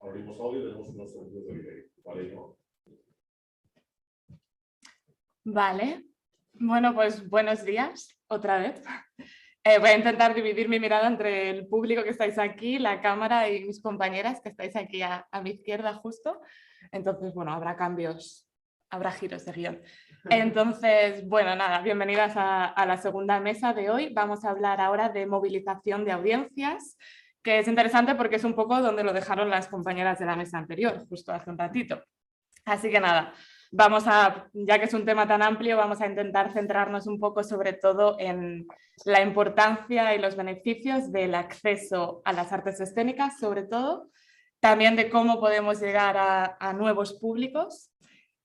Abrimos audio, tenemos unos segundos de delay. Vale, ¿no? Vale. Bueno, pues buenos días otra vez. Voy a intentar dividir mi mirada entre el público que estáis aquí, la cámara y mis compañeras que estáis aquí a mi izquierda justo. Entonces, bueno, habrá cambios, habrá giros de guión. Entonces, bueno, nada, bienvenidas a la segunda mesa de hoy. Vamos a hablar ahora de movilización de audiencias, que es interesante porque es un poco donde lo dejaron las compañeras de la mesa anterior, justo hace un ratito. Así que nada, ya que es un tema tan amplio, vamos a intentar centrarnos un poco sobre todo en la importancia y los beneficios del acceso a las artes escénicas, sobre todo, también de cómo podemos llegar a nuevos públicos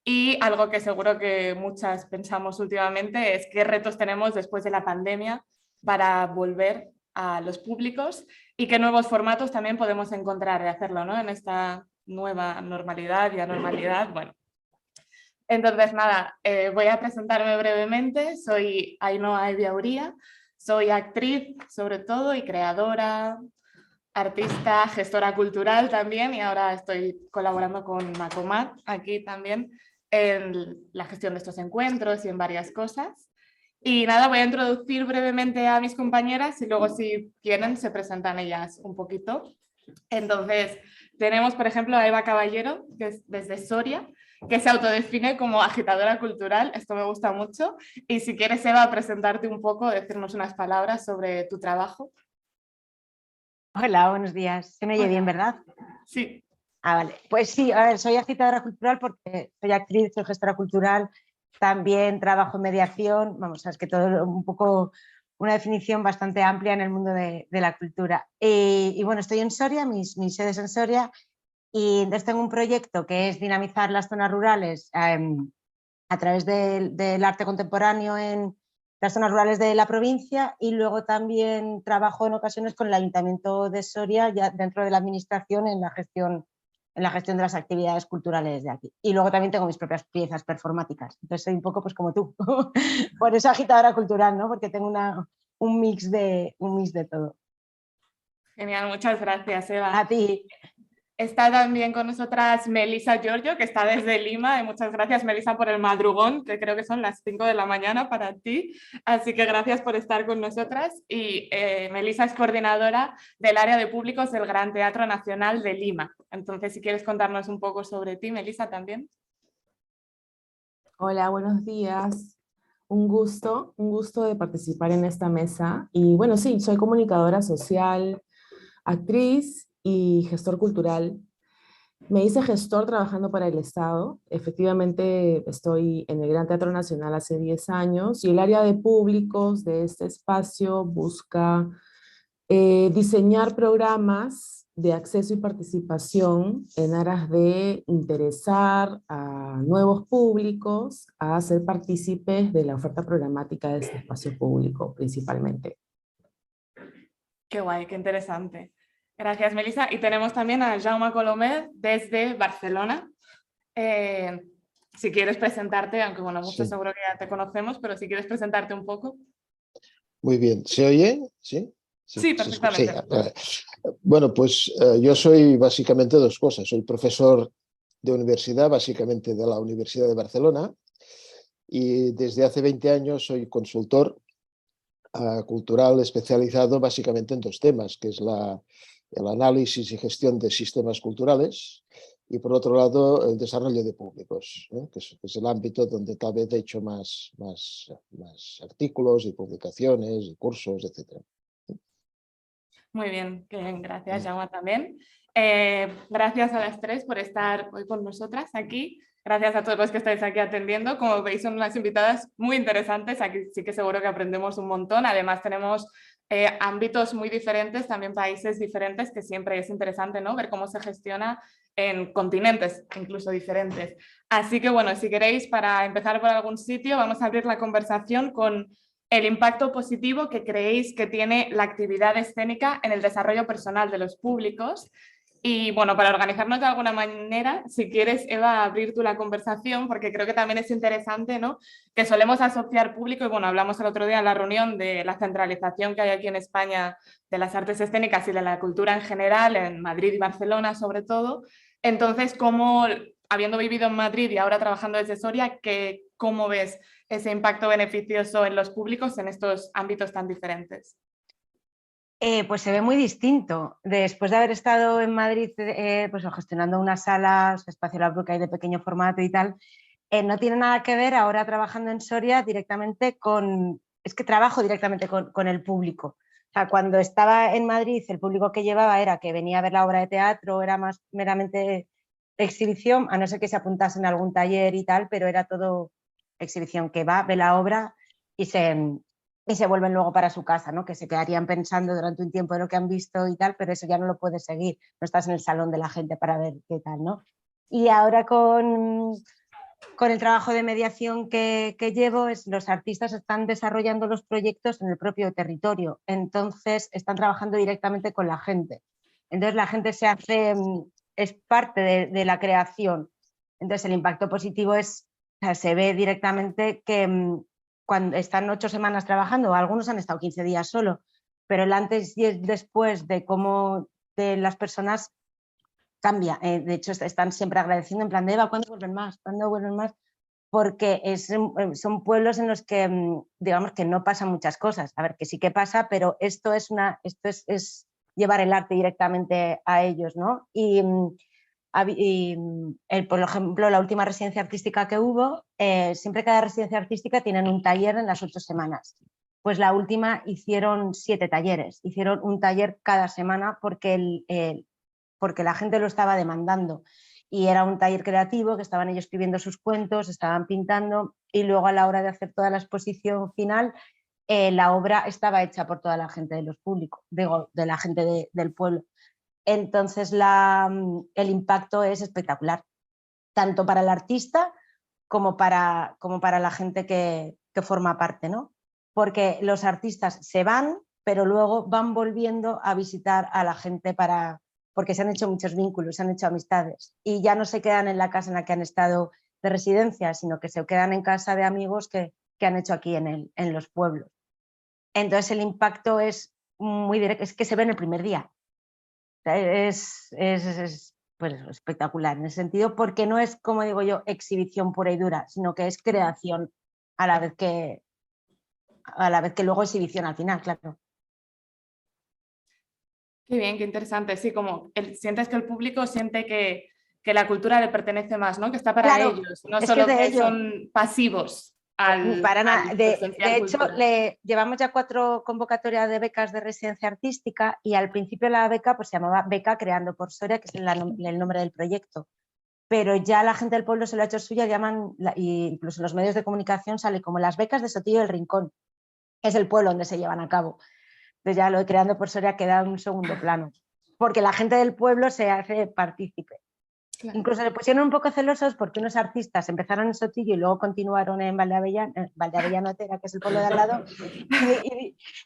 y algo que seguro que muchas pensamos últimamente es qué retos tenemos después de la pandemia para volver a los públicos y qué nuevos formatos también podemos encontrar de hacerlo, ¿no? En esta nueva normalidad y anormalidad. Bueno, entonces nada, voy a presentarme brevemente. Soy Ainhoa Ebiauría, soy actriz sobre todo y creadora, artista, gestora cultural también, y ahora estoy colaborando con Macomat aquí también en la gestión de estos encuentros y en varias cosas. Y nada, voy a introducir brevemente a mis compañeras y luego si quieren se presentan ellas un poquito. Entonces, tenemos por ejemplo a Eva Caballero, que es desde Soria, que se autodefine como agitadora cultural. Esto me gusta mucho. Y si quieres, Eva, presentarte un poco, decirnos unas palabras sobre tu trabajo. Hola, buenos días. Se me oye bien, ¿verdad? Sí. Vale. Pues sí, a ver, soy agitadora cultural porque soy actriz, soy gestora cultural, también trabajo en mediación, vamos, es que todo un poco una definición bastante amplia en el mundo de la cultura. Y bueno, estoy en Soria, mi sede es en Soria, y entonces tengo un proyecto que es dinamizar las zonas rurales a través del arte contemporáneo en las zonas rurales de la provincia, y luego también trabajo en ocasiones con el Ayuntamiento de Soria ya dentro de la administración en la gestión de las actividades culturales de aquí. Y luego también tengo mis propias piezas performáticas. Entonces soy un poco pues como tú, por eso agitadora cultural, ¿no? Porque tengo un mix de todo. Genial, muchas gracias, Eva. A ti. Está también con nosotras Melissa Giorgio, que está desde Lima. Y muchas gracias, Melissa, por el madrugón, que creo que son las 5 de la mañana para ti. Así que gracias por estar con nosotras. Y Melissa es coordinadora del área de públicos del Gran Teatro Nacional de Lima. Entonces, si quieres contarnos un poco sobre ti, Melissa, también. Hola, buenos días. Un gusto de participar en esta mesa. Y bueno, sí, soy comunicadora social, actriz y gestor cultural. Me hice gestor trabajando para el Estado. Efectivamente, estoy en el Gran Teatro Nacional hace 10 años y el área de públicos de este espacio busca diseñar programas de acceso y participación en aras de interesar a nuevos públicos a ser partícipes de la oferta programática de este espacio público principalmente. Qué guay, qué interesante. Gracias, Melissa. Y tenemos también a Jaume Colomer desde Barcelona. Si quieres presentarte, aunque bueno, muchos seguro que ya te conocemos, pero si quieres presentarte un poco. Muy bien. ¿Se oye? ¿Sí? Sí, perfectamente. Sí. Bueno, pues yo soy básicamente dos cosas. Soy profesor de universidad, básicamente de la Universidad de Barcelona, y desde hace 20 años soy consultor cultural especializado básicamente en dos temas, que es el análisis y gestión de sistemas culturales y, por otro lado, el desarrollo de públicos, que es el ámbito donde tal vez he hecho más artículos y publicaciones y cursos, etc. Muy bien, gracias, Jaume, también. Gracias a las tres por estar hoy con nosotras aquí. Gracias a todos los que estáis aquí atendiendo. Como veis, son unas invitadas muy interesantes. Aquí sí que seguro que aprendemos un montón. Además, tenemos ámbitos muy diferentes, también países diferentes, que siempre es interesante, ¿no? Ver cómo se gestiona en continentes incluso diferentes. Así que, bueno, si queréis, para empezar por algún sitio, vamos a abrir la conversación con el impacto positivo que creéis que tiene la actividad escénica en el desarrollo personal de los públicos. Y bueno, para organizarnos de alguna manera, si quieres, Eva, abrir tú la conversación, porque creo que también es interesante, ¿no? Que solemos asociar público, y bueno, hablamos el otro día en la reunión de la centralización que hay aquí en España de las artes escénicas y de la cultura en general, en Madrid y Barcelona sobre todo. Entonces, ¿cómo, habiendo vivido en Madrid y ahora trabajando desde Soria, cómo ves ese impacto beneficioso en los públicos en estos ámbitos tan diferentes? Pues se ve muy distinto. Después de haber estado en Madrid pues, gestionando una sala, espacio La Bruca y de pequeño formato y tal, no tiene nada que ver ahora trabajando en Soria directamente es que trabajo directamente con el público. O sea, cuando estaba en Madrid, el público que llevaba era que venía a ver la obra de teatro, era más meramente exhibición, a no ser que se apuntasen a algún taller y tal, pero era todo exhibición, que va, ve la obra y se vuelven luego para su casa, ¿no? Que se quedarían pensando durante un tiempo en lo que han visto y tal, pero eso ya no lo puedes seguir, no estás en el salón de la gente para ver qué tal, ¿no? Y ahora con el trabajo de mediación que llevo, los artistas están desarrollando los proyectos en el propio territorio, entonces están trabajando directamente con la gente. Entonces la gente es parte de la creación. Entonces el impacto positivo se ve directamente que cuando están 8 semanas trabajando, algunos han estado 15 días solo, pero el antes y el después de cómo de las personas cambia. De hecho, están siempre agradeciendo en plan de Eva, ¿cuándo vuelven más? ¿Cuándo vuelven más? Porque son pueblos en los que, digamos, que no pasan muchas cosas. A ver, que sí que pasa, pero esto es llevar el arte directamente a ellos, ¿no? Por ejemplo, la última residencia artística que hubo, siempre cada residencia artística tienen un taller en las 8 semanas. Pues la última hicieron 7 talleres, hicieron un taller cada semana porque la gente lo estaba demandando. Y era un taller creativo que estaban ellos escribiendo sus cuentos, estaban pintando y luego a la hora de hacer toda la exposición final, la obra estaba hecha por toda la gente de los públicos, de la gente del pueblo. Entonces el impacto es espectacular, tanto para el artista como para la gente que forma parte, ¿no? Porque los artistas se van, pero luego van volviendo a visitar a la gente porque se han hecho muchos vínculos, se han hecho amistades y ya no se quedan en la casa en la que han estado de residencia, sino que se quedan en casa de amigos que han hecho aquí en los pueblos. Entonces el impacto es muy directo, es que se ve en el primer día. Es pues, espectacular en ese sentido, porque no es, como digo yo, exhibición pura y dura, sino que es creación a la vez que luego exhibición al final, claro. Qué bien, qué interesante. Sí, como sientes que el público siente que la cultura le pertenece más, ¿no? Que está para Claro, ellos, no es solo que que son pasivos para nada. al De presenciar hecho, cultura. llevamos ya 4 convocatorias de becas de residencia artística y al principio la beca pues, se llamaba Beca Creando por Soria, que es el nombre del proyecto. Pero ya la gente del pueblo se lo ha hecho suya, y incluso en los medios de comunicación sale como las becas de Sotillo del Rincón. Es el pueblo donde se llevan a cabo. Entonces ya lo de Creando por Soria queda en un segundo plano, porque la gente del pueblo se hace partícipe. Claro. Incluso se pusieron un poco celosos porque unos artistas empezaron en Sotillo y luego continuaron en Valdeavellano Otera, que es el pueblo de al lado,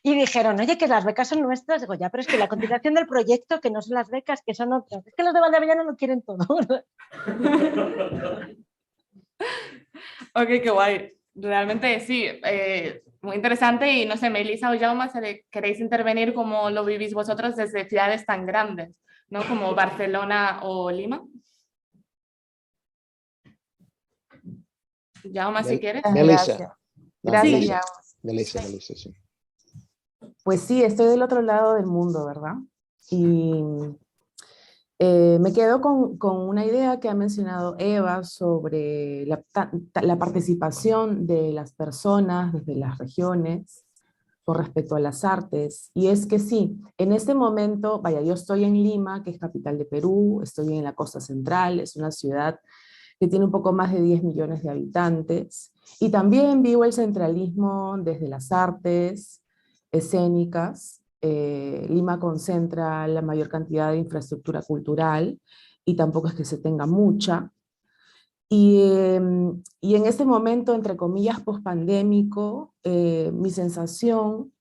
y dijeron, oye, que las becas son nuestras. Digo, ya, pero es que la continuación del proyecto, que no son las becas, que son otras. Es que los de Valdeavellano lo quieren todo. Ok, qué guay. Realmente sí, muy interesante y no sé, Melissa o Jaume, ¿queréis intervenir como lo vivís vosotros desde ciudades tan grandes, ¿no? Como Barcelona o Lima? Jaume, si quieres. Melissa. Gracias. Melissa, sí. Pues sí, estoy del otro lado del mundo, ¿verdad? Y me quedo con una idea que ha mencionado Eva sobre la participación de las personas desde las regiones con respecto a las artes. Y es que sí, en este momento, vaya, yo estoy en Lima, que es capital de Perú, estoy en la costa central, es una ciudad que tiene un poco más de 10 millones de habitantes, y también vivo el centralismo desde las artes escénicas. Lima concentra la mayor cantidad de infraestructura cultural, y tampoco es que se tenga mucha. Y en este momento, entre comillas, pospandémico, mi sensación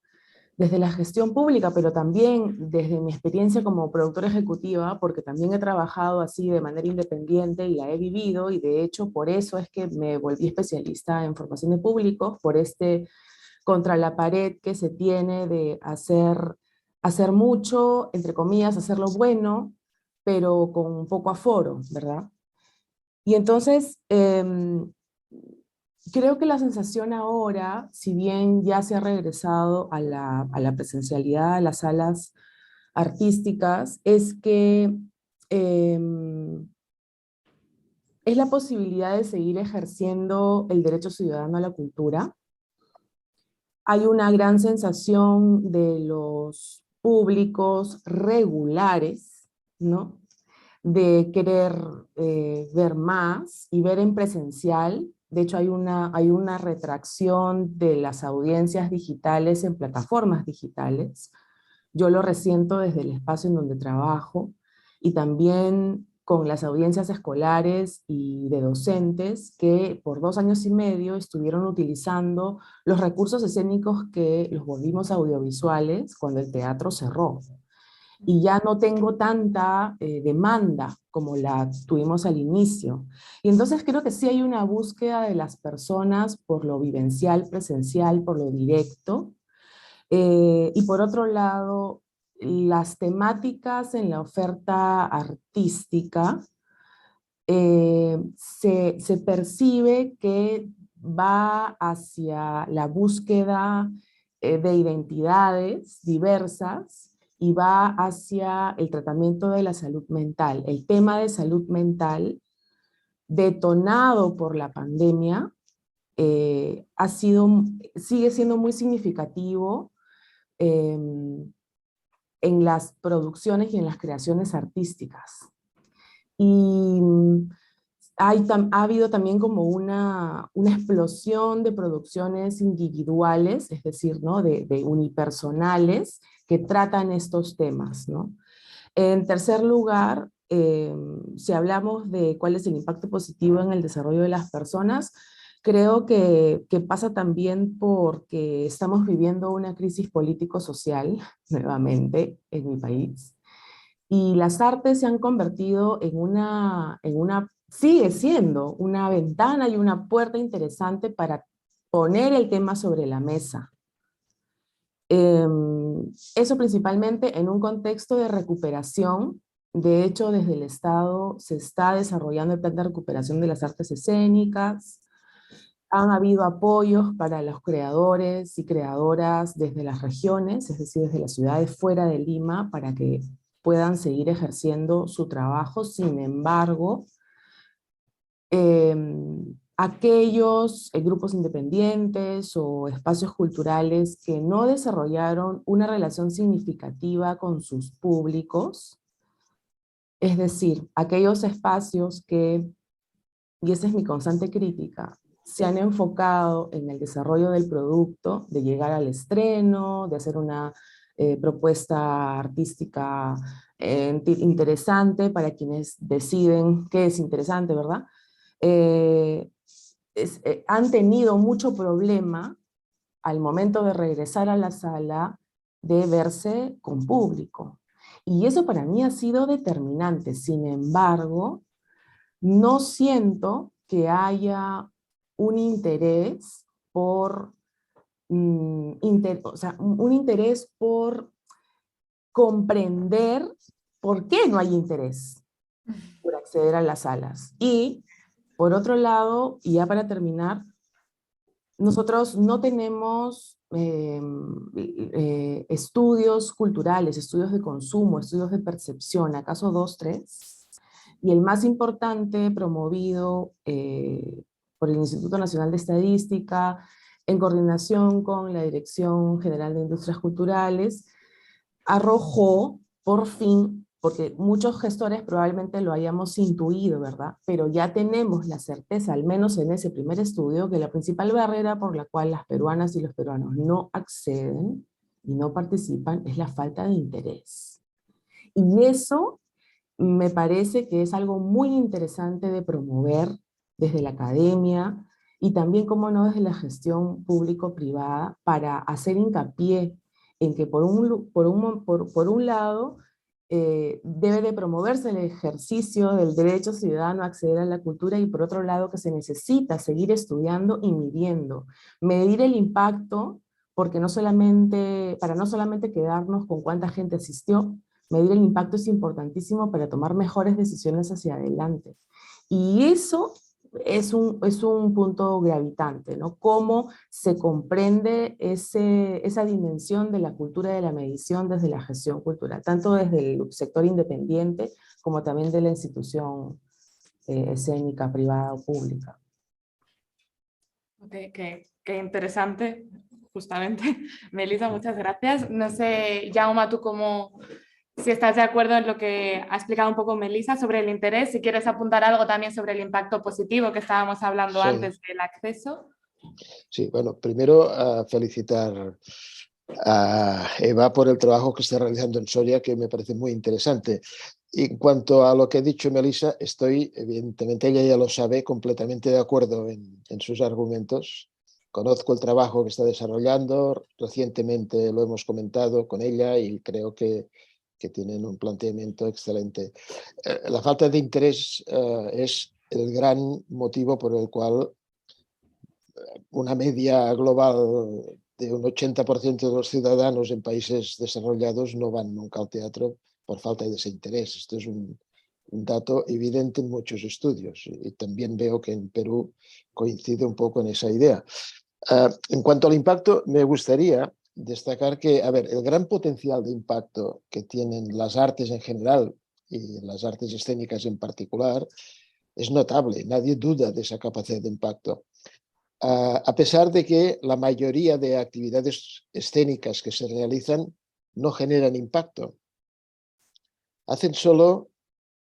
desde la gestión pública, pero también desde mi experiencia como productora ejecutiva, porque también he trabajado así de manera independiente y la he vivido, y de hecho por eso es que me volví especialista en formación de públicos, por este contra la pared que se tiene de hacer mucho, entre comillas, hacerlo bueno, pero con poco aforo, ¿verdad? Y entonces, creo que la sensación ahora, si bien ya se ha regresado a la presencialidad, a las salas artísticas, es que es la posibilidad de seguir ejerciendo el derecho ciudadano a la cultura. Hay una gran sensación de los públicos regulares, ¿no? De querer ver más y ver en presencial. De hecho, hay una retracción de las audiencias digitales en plataformas digitales. Yo lo resiento desde el espacio en donde trabajo, y también con las audiencias escolares y de docentes que por 2 años y medio estuvieron utilizando los recursos escénicos que los volvimos audiovisuales cuando el teatro cerró. Y ya no tengo tanta demanda como la tuvimos al inicio. Y entonces creo que sí hay una búsqueda de las personas por lo vivencial, presencial, por lo directo. Y por otro lado, las temáticas en la oferta artística se percibe que va hacia la búsqueda de identidades diversas y va hacia el tratamiento de la salud mental. El tema de salud mental, detonado por la pandemia, sigue siendo muy significativo en las producciones y en las creaciones artísticas. Y ha habido también como una explosión de producciones individuales, es decir, ¿no? de unipersonales que tratan estos temas, ¿no? En tercer lugar, si hablamos de cuál es el impacto positivo en el desarrollo de las personas, creo que pasa también porque estamos viviendo una crisis político-social nuevamente en mi país, y las artes se han convertido sigue siendo una ventana y una puerta interesante para poner el tema sobre la mesa. Eso principalmente en un contexto de recuperación. De hecho, desde el Estado se está desarrollando el plan de recuperación de las artes escénicas. Han habido apoyos para los creadores y creadoras desde las regiones, es decir, desde las ciudades fuera de Lima, para que puedan seguir ejerciendo su trabajo. Sin embargo, aquellos grupos independientes o espacios culturales que no desarrollaron una relación significativa con sus públicos, es decir, aquellos espacios que, y esa es mi constante crítica, se han enfocado en el desarrollo del producto, de llegar al estreno, de hacer una propuesta artística interesante para quienes deciden qué es interesante, ¿verdad? Han tenido mucho problema al momento de regresar a la sala de verse con público. Y eso para mí ha sido determinante. Sin embargo, no siento que haya un interés por, o sea, un interés por comprender por qué no hay interés por acceder a las salas. Y por otro lado, y ya para terminar, nosotros no tenemos estudios culturales, estudios de consumo, estudios de percepción, acaso 2, 3, y el más importante promovido por el Instituto Nacional de Estadística, en coordinación con la Dirección General de Industrias Culturales, arrojó por fin, porque muchos gestores probablemente lo hayamos intuido, ¿verdad? Pero ya tenemos la certeza, al menos en ese primer estudio, que la principal barrera por la cual las peruanas y los peruanos no acceden y no participan es la falta de interés. Y eso me parece que es algo muy interesante de promover desde la academia y también, como no, desde la gestión público-privada, para hacer hincapié en que por un lado debe de promoverse el ejercicio del derecho ciudadano a acceder a la cultura, y por otro lado que se necesita seguir estudiando y midiendo, medir el impacto, porque para no solamente quedarnos con cuánta gente asistió, medir el impacto es importantísimo para tomar mejores decisiones hacia adelante. Y eso es un punto gravitante, ¿no? Cómo se comprende esa dimensión de la cultura de la medición desde la gestión cultural, tanto desde el sector independiente como también de la institución escénica, privada o pública. Qué interesante, justamente. Melissa, muchas gracias. No sé, Jaume, tú si estás de acuerdo en lo que ha explicado un poco Melissa sobre el interés, si quieres apuntar algo también sobre el impacto positivo que estábamos hablando Sí. antes del acceso. Sí, bueno, primero felicitar a Eva por el trabajo que está realizando en Soria, que me parece muy interesante. Y en cuanto a lo que ha dicho Melissa, estoy, evidentemente ella ya lo sabe, completamente de acuerdo en sus argumentos. Conozco el trabajo que está desarrollando, recientemente lo hemos comentado con ella y creo que tienen un planteamiento excelente. La falta de interés es el gran motivo por el cual una media global de un 80% de los ciudadanos en países desarrollados no van nunca al teatro por falta de ese interés. Esto es un dato evidente en muchos estudios y también veo que en Perú coincide un poco en esa idea. En cuanto al impacto, me gustaría destacar que, a ver, el gran potencial de impacto que tienen las artes en general y las artes escénicas en particular es notable. Nadie duda de esa capacidad de impacto. A pesar de que la mayoría de actividades escénicas que se realizan no generan impacto.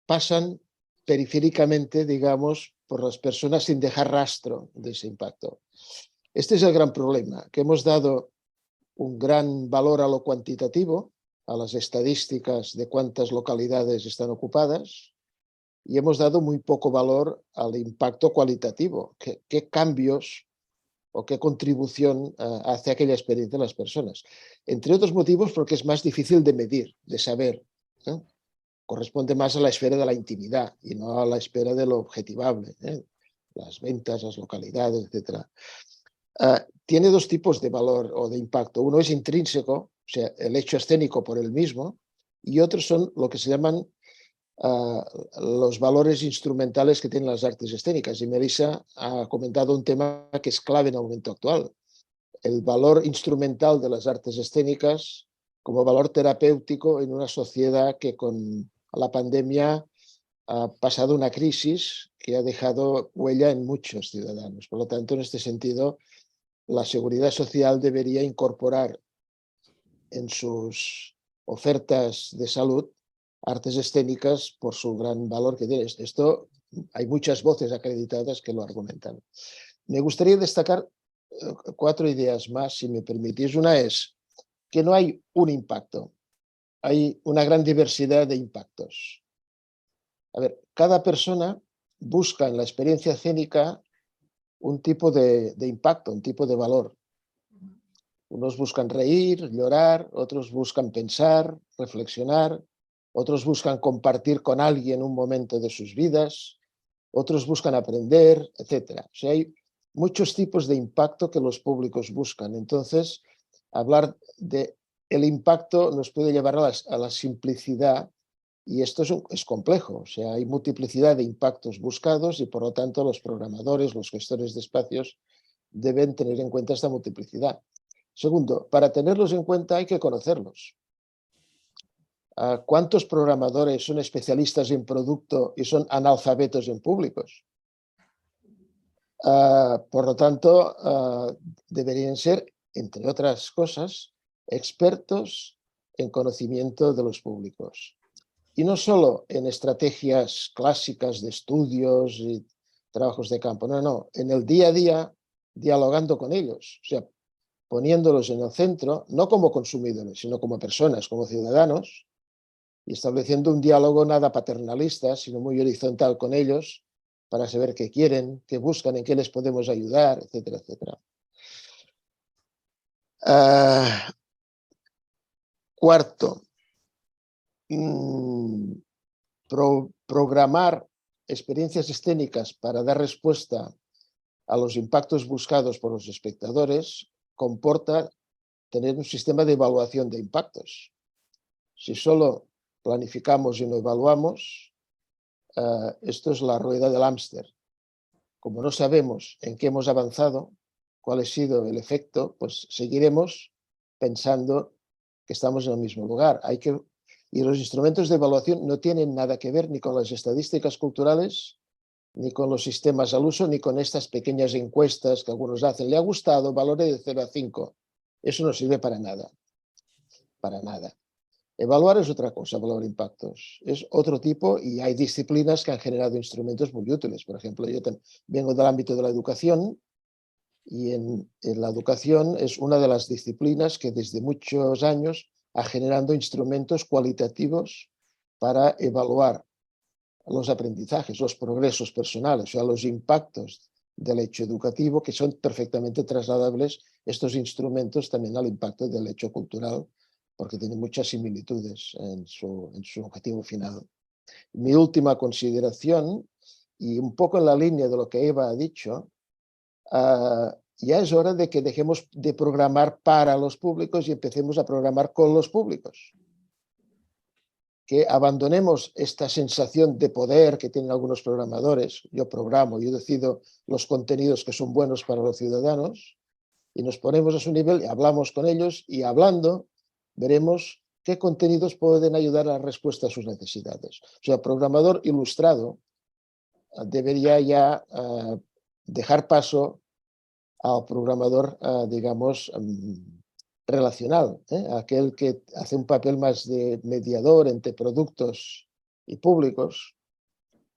Pasan periféricamente, digamos, por las personas sin dejar rastro de ese impacto. Este es el gran problema, que hemos dado un gran valor a lo cuantitativo, a las estadísticas de cuántas localidades están ocupadas, y hemos dado muy poco valor al impacto cualitativo. ¿Qué cambios o qué contribución hace aquella experiencia en las personas? Entre otros motivos porque es más difícil de medir, de saber, ¿no? Corresponde más a la esfera de la intimidad y no a la esfera de lo objetivable, ¿eh? Las ventas, las localidades, etc. Tiene dos tipos de valor o de impacto. Uno es intrínseco, o sea, el hecho escénico por él mismo, y otros son lo que se llaman los valores instrumentales que tienen las artes escénicas. Y Melissa ha comentado un tema que es clave en el momento actual. El valor instrumental de las artes escénicas como valor terapéutico en una sociedad que con la pandemia ha pasado una crisis que ha dejado huella en muchos ciudadanos. Por lo tanto, en este sentido, la seguridad social debería incorporar en sus ofertas de salud artes escénicas por su gran valor que tiene. Esto hay muchas voces acreditadas que lo argumentan. Me gustaría destacar 4 ideas más, si me permitís. Una es que no hay un impacto, hay una gran diversidad de impactos. A ver, cada persona busca en la experiencia escénica un tipo de impacto, un tipo de valor. Unos buscan reír, llorar, otros buscan pensar, reflexionar, otros buscan compartir con alguien un momento de sus vidas, otros buscan aprender, etc. O sea, hay muchos tipos de impacto que los públicos buscan. Entonces, hablar de el impacto nos puede llevar a la simplicidad y esto es complejo. O sea, hay multiplicidad de impactos buscados y por lo tanto los programadores, los gestores de espacios deben tener en cuenta esta multiplicidad. Segundo, para tenerlos en cuenta hay que conocerlos. ¿Cuántos programadores son especialistas en producto y son analfabetos en públicos? Por lo tanto, deberían ser, entre otras cosas, expertos en conocimiento de los públicos. Y no solo en estrategias clásicas de estudios y trabajos de campo, no, en el día a día, dialogando con ellos, o sea, poniéndolos en el centro, no como consumidores, sino como personas, como ciudadanos, y estableciendo un diálogo nada paternalista, sino muy horizontal con ellos, para saber qué quieren, qué buscan, en qué les podemos ayudar, etcétera, etcétera. Cuarto, programar experiencias escénicas para dar respuesta a los impactos buscados por los espectadores comporta tener un sistema de evaluación de impactos. Si solo planificamos y no evaluamos, esto es la rueda del hámster. Como no sabemos en qué hemos avanzado, cuál ha sido el efecto, pues seguiremos pensando que estamos en el mismo lugar. Y los instrumentos de evaluación no tienen nada que ver ni con las estadísticas culturales, ni con los sistemas al uso, ni con estas pequeñas encuestas que algunos hacen. ¿Le ha gustado? Valore de 0 a 5. Eso no sirve para nada. Para nada. Evaluar es otra cosa, valorar impactos. Es otro tipo y hay disciplinas que han generado instrumentos muy útiles. Por ejemplo, yo vengo del ámbito de la educación y en la educación es una de las disciplinas que desde muchos años ha generado instrumentos cualitativos para evaluar los aprendizajes, los progresos personales, o sea, los impactos del hecho educativo, que son perfectamente trasladables estos instrumentos también al impacto del hecho cultural, porque tienen muchas similitudes en su objetivo final. Mi última consideración, y un poco en la línea de lo que Eva ha dicho, ya es hora de que dejemos de programar para los públicos y empecemos a programar con los públicos. Que abandonemos esta sensación de poder que tienen algunos programadores. Yo programo, yo decido los contenidos que son buenos para los ciudadanos y nos ponemos a su nivel y hablamos con ellos y hablando veremos qué contenidos pueden ayudar a la respuesta a sus necesidades. O sea, el programador ilustrado debería ya dejar paso al programador, digamos, relacional, aquel que hace un papel más de mediador entre productos y públicos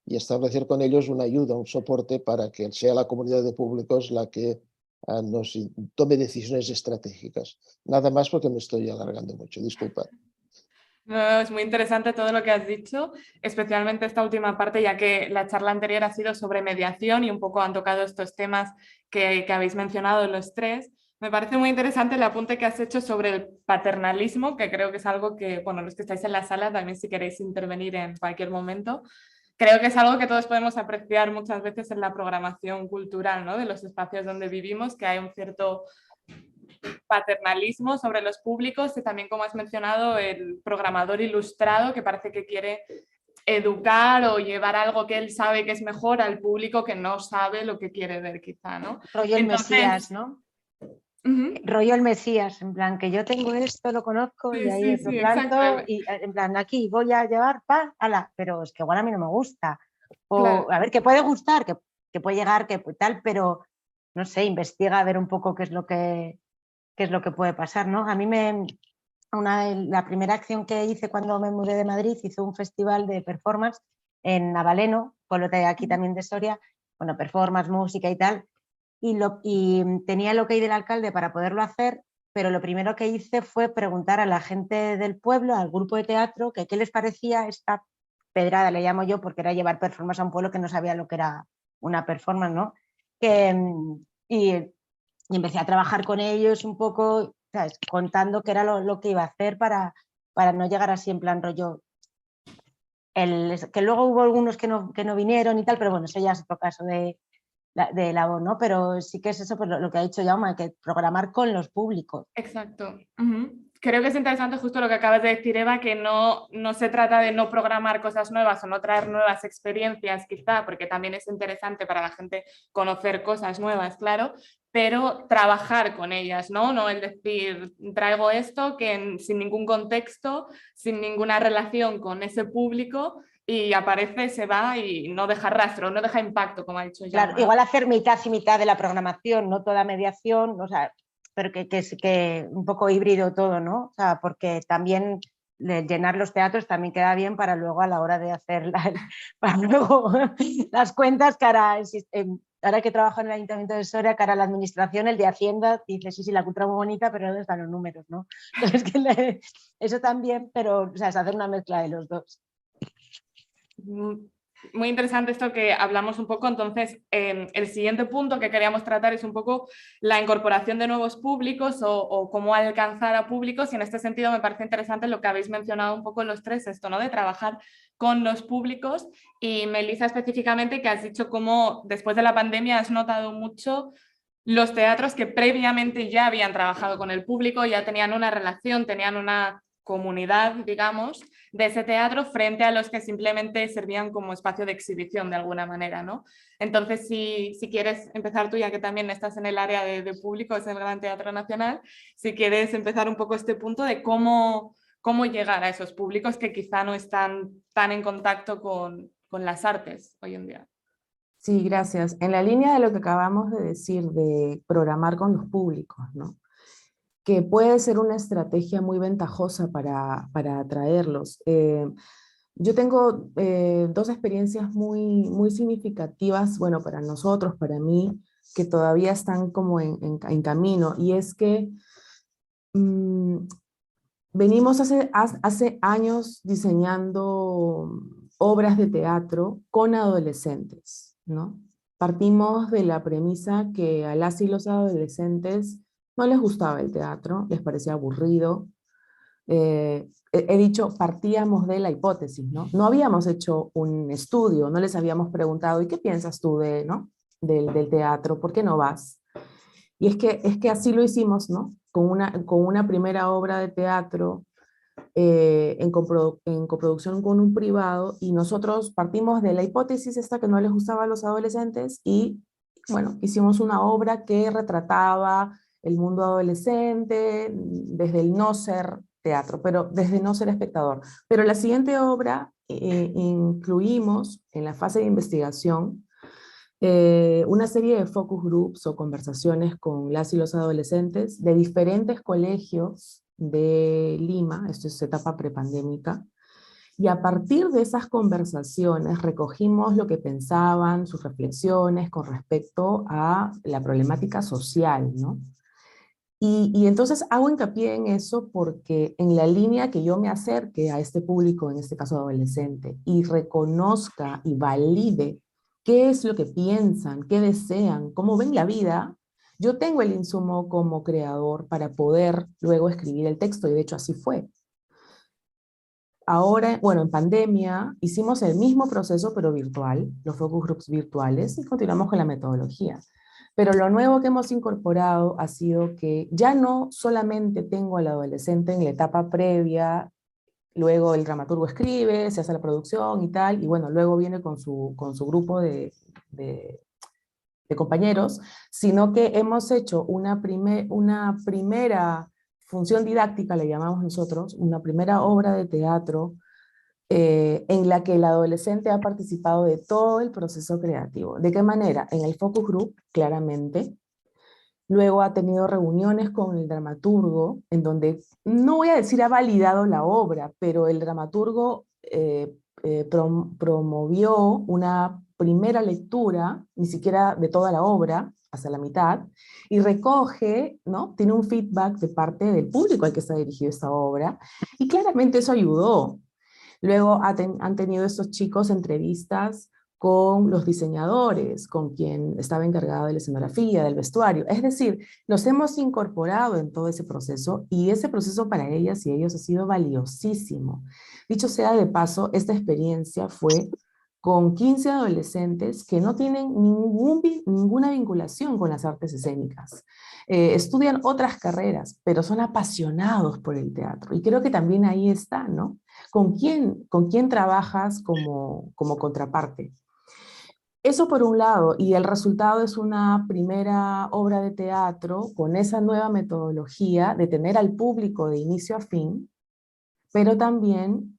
y establecer con ellos una ayuda, un soporte para que sea la comunidad de públicos la que nos tome decisiones estratégicas. Nada más porque me estoy alargando mucho, disculpad. No, es muy interesante todo lo que has dicho, especialmente esta última parte, ya que la charla anterior ha sido sobre mediación y un poco han tocado estos temas que habéis mencionado los tres. Me parece muy interesante el apunte que has hecho sobre el paternalismo, que creo que es algo que, bueno, los que estáis en la sala también si queréis intervenir en cualquier momento, creo que es algo que todos podemos apreciar muchas veces en la programación cultural, ¿no? De los espacios donde vivimos, que hay un cierto paternalismo sobre los públicos y también, como has mencionado, el programador ilustrado que parece que quiere educar o llevar algo que él sabe que es mejor al público que no sabe lo que quiere ver quizá, ¿no? Rollo el Mesías, ¿no? Rollo el Mesías, en plan que yo tengo esto, lo conozco y ahí lo planto y en plan aquí voy a llevar pan, ala, pero es que igual a mí no me gusta. O Claro. a ver, que puede gustar, que puede llegar, que tal, pero no sé, investiga a ver un poco qué es lo que puede pasar, ¿no? A mí la primera acción que hice cuando me mudé de Madrid, hice un festival de performance en Navaleno, pueblo de aquí también de Soria, bueno, performance, música y tal, y tenía el ok del alcalde para poderlo hacer, pero lo primero que hice fue preguntar a la gente del pueblo, al grupo de teatro, que qué les parecía esta pedrada, le llamo yo, porque era llevar performance a un pueblo que no sabía lo que era una performance, ¿no? Y empecé a trabajar con ellos un poco, ¿sabes? Contando qué era lo que iba a hacer para no llegar así en plan rollo. Que luego hubo algunos que no vinieron y tal, pero bueno, eso ya es otro caso de labor, ¿no? Pero sí que es eso, pues lo que ha dicho Jaume, que programar con los públicos. Exacto. Creo que es interesante justo lo que acabas de decir, Eva, que no se trata de no programar cosas nuevas o no traer nuevas experiencias quizá, porque también es interesante para la gente conocer cosas nuevas, claro, pero trabajar con ellas, ¿no? No el decir, traigo esto que sin ningún contexto, sin ninguna relación con ese público y aparece, se va y no deja rastro, no deja impacto, como ha dicho Jaume. Claro, igual hacer mitad y mitad de la programación, no toda mediación, o sea, pero que un poco híbrido todo, ¿no? O sea, porque también llenar los teatros también queda bien para luego a la hora de hacer para luego las cuentas, que ahora que trabajo en el Ayuntamiento de Soria, cara a la administración, el de Hacienda dice, sí, la cultura muy bonita, pero ¿dónde están los números, no? Entonces, eso también, pero o sea, es hacer una mezcla de los dos. Muy interesante esto que hablamos un poco. Entonces, el siguiente punto que queríamos tratar es un poco la incorporación de nuevos públicos o cómo alcanzar a públicos, y en este sentido me parece interesante lo que habéis mencionado un poco los tres, esto, ¿no? De trabajar con los públicos, y Melissa específicamente, que has dicho cómo después de la pandemia has notado mucho los teatros que previamente ya habían trabajado con el público, ya tenían una relación, tenían una comunidad, digamos, de ese teatro, frente a los que simplemente servían como espacio de exhibición de alguna manera, ¿no? Entonces, si quieres empezar tú, ya que también estás en el área de público, es el Gran Teatro Nacional, si quieres empezar un poco este punto de cómo llegar a esos públicos que quizá no están tan en contacto con las artes hoy en día. Sí, gracias. En la línea de lo que acabamos de decir, de programar con los públicos, ¿no? Que puede ser una estrategia muy ventajosa para atraerlos. Yo tengo dos experiencias muy significativas, bueno, para nosotros, para mí, que todavía están como en camino, y es que venimos hace años diseñando obras de teatro con adolescentes, ¿no? Partimos de la premisa que a las y los adolescentes no les gustaba el teatro, les parecía aburrido. He dicho, partíamos de la hipótesis, ¿no? No habíamos hecho un estudio, no les habíamos preguntado, ¿y qué piensas tú del teatro? ¿Por qué no vas? Y es que así lo hicimos, ¿no? Con una primera obra de teatro en coproducción con un privado, y nosotros partimos de la hipótesis esta que no les gustaba a los adolescentes, y bueno, hicimos una obra que retrataba el mundo adolescente desde el no ser teatro, pero desde no ser espectador. Pero la siguiente obra incluimos en la fase de investigación una serie de focus groups o conversaciones con las y los adolescentes de diferentes colegios de Lima, esto es etapa prepandémica, y a partir de esas conversaciones recogimos lo que pensaban, sus reflexiones con respecto a la problemática social, ¿no? Y entonces hago hincapié en eso porque en la línea que yo me acerque a este público, en este caso adolescente, y reconozca y valide qué es lo que piensan, qué desean, cómo ven la vida, yo tengo el insumo como creador para poder luego escribir el texto, y de hecho así fue. Ahora, bueno, en pandemia hicimos el mismo proceso pero virtual, los focus groups virtuales, y continuamos con la metodología. Pero lo nuevo que hemos incorporado ha sido que ya no solamente tengo al adolescente en la etapa previa, luego el dramaturgo escribe, se hace la producción y tal, y bueno, luego viene con su grupo de compañeros, sino que hemos hecho una primera función didáctica, le llamamos nosotros, una primera obra de teatro en la que el adolescente ha participado de todo el proceso creativo. ¿De qué manera? En el focus group, claramente. Luego ha tenido reuniones con el dramaturgo, en donde, no voy a decir ha validado la obra, pero el dramaturgo promovió una primera lectura, ni siquiera de toda la obra, hasta la mitad, y recoge, ¿no? Tiene un feedback de parte del público al que está dirigida esta obra, y claramente eso ayudó. Luego han tenido estos chicos entrevistas con los diseñadores, con quien estaba encargado de la escenografía, del vestuario. Es decir, los hemos incorporado en todo ese proceso, y ese proceso para ellas y ellos ha sido valiosísimo. Dicho sea de paso, esta experiencia fue con 15 adolescentes que no tienen ninguna vinculación con las artes escénicas. Estudian otras carreras, pero son apasionados por el teatro. Y creo que también ahí está, ¿no? ¿Con quién trabajas como contraparte? Eso por un lado, y el resultado es una primera obra de teatro con esa nueva metodología de tener al público de inicio a fin, pero también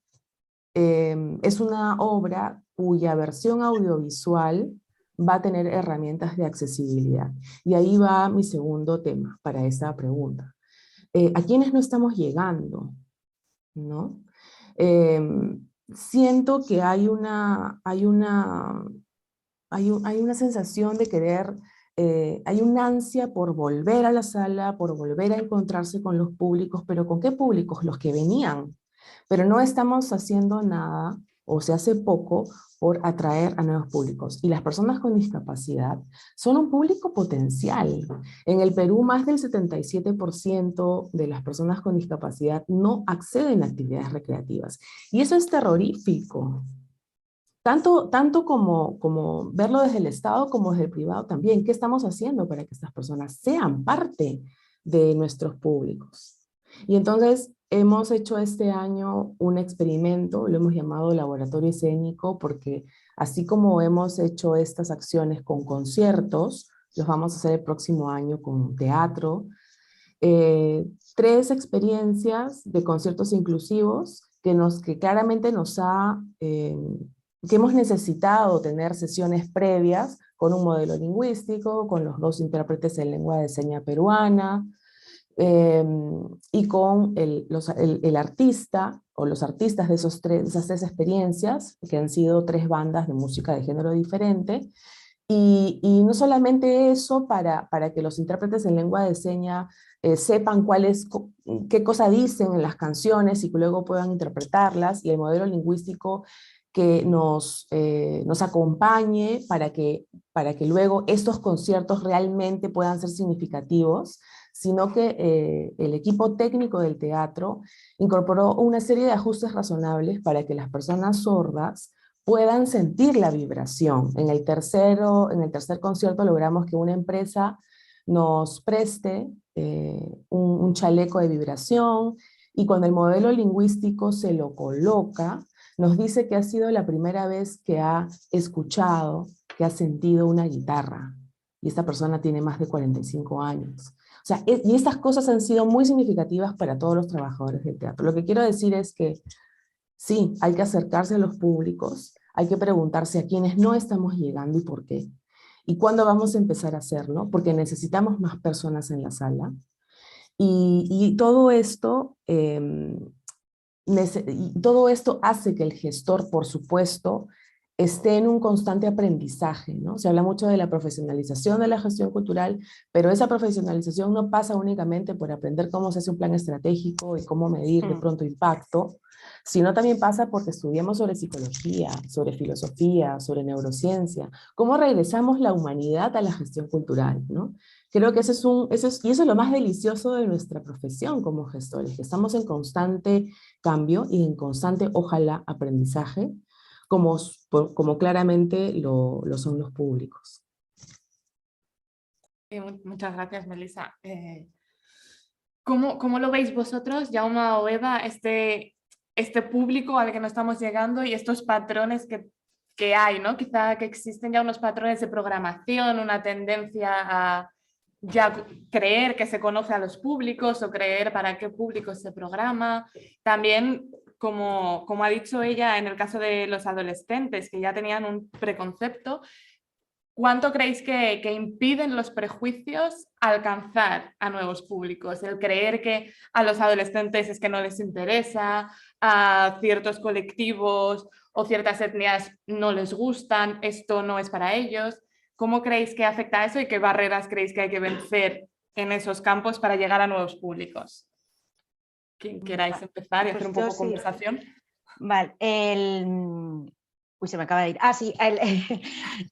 es una obra cuya versión audiovisual va a tener herramientas de accesibilidad. Y ahí va mi segundo tema para esa pregunta. ¿A quiénes no estamos llegando? ¿No? Siento que hay una sensación de querer, hay una ansia por volver a la sala, por volver a encontrarse con los públicos, pero ¿con qué públicos? Los que venían. Pero no estamos haciendo nada o se hace poco por atraer a nuevos públicos. Y las personas con discapacidad son un público potencial. En el Perú, más del 77% de las personas con discapacidad no acceden a actividades recreativas. Y eso es terrorífico. Tanto como verlo desde el Estado como desde el privado también. ¿Qué estamos haciendo para que estas personas sean parte de nuestros públicos? Y entonces hemos hecho este año un experimento, lo hemos llamado Laboratorio Escénico, porque así como hemos hecho estas acciones con conciertos, los vamos a hacer el próximo año con teatro. 3 experiencias de conciertos inclusivos que claramente que hemos necesitado tener sesiones previas con un modelo lingüístico, con los 2 intérpretes en lengua de seña peruana, y con el artista o los artistas de esas 3 experiencias, que han sido 3 bandas de música de género diferente, y no solamente eso para que los intérpretes en lengua de seña sepan qué cosa dicen en las canciones y que luego puedan interpretarlas, y el modelo lingüístico que nos acompañe para que luego estos conciertos realmente puedan ser significativos, sino que el equipo técnico del teatro incorporó una serie de ajustes razonables para que las personas sordas puedan sentir la vibración. En el tercer concierto logramos que una empresa nos preste un chaleco de vibración, y cuando el modelo lingüístico se lo coloca, nos dice que ha sido la primera vez que ha escuchado, que ha sentido una guitarra. Y esta persona tiene más de 45 años. O sea, y estas cosas han sido muy significativas para todos los trabajadores del teatro. Lo que quiero decir es que sí, hay que acercarse a los públicos, hay que preguntarse a quiénes no estamos llegando y por qué. ¿Y cuándo vamos a empezar a hacerlo? Porque necesitamos más personas en la sala. Y todo esto hace que el gestor, por supuesto, esté en un constante aprendizaje, ¿no? Se habla mucho de la profesionalización de la gestión cultural, pero esa profesionalización no pasa únicamente por aprender cómo se hace un plan estratégico y cómo medir de pronto impacto, sino también pasa porque estudiamos sobre psicología, sobre filosofía, sobre neurociencia, cómo regresamos la humanidad a la gestión cultural, ¿no? Creo que y eso es lo más delicioso de nuestra profesión como gestores, que estamos en constante cambio y en constante, ojalá, aprendizaje, como claramente lo son los públicos. Muchas gracias, Melissa. ¿Cómo lo veis vosotros, Jaume o Eva, este público al que no estamos llegando y estos patrones que hay, ¿no? Quizá que existen ya unos patrones de programación, una tendencia a ya creer que se conoce a los públicos o creer para qué público se programa. También, como ha dicho ella, en el caso de los adolescentes que ya tenían un preconcepto, ¿cuánto creéis que impiden los prejuicios alcanzar a nuevos públicos? El creer que a los adolescentes es que no les interesa, a ciertos colectivos o ciertas etnias no les gustan, esto no es para ellos. ¿Cómo creéis que afecta a eso y qué barreras creéis que hay que vencer en esos campos para llegar a nuevos públicos? Quien queráis empezar y hacer un poco conversación. Vale, uy, se me acaba de ir. Sí,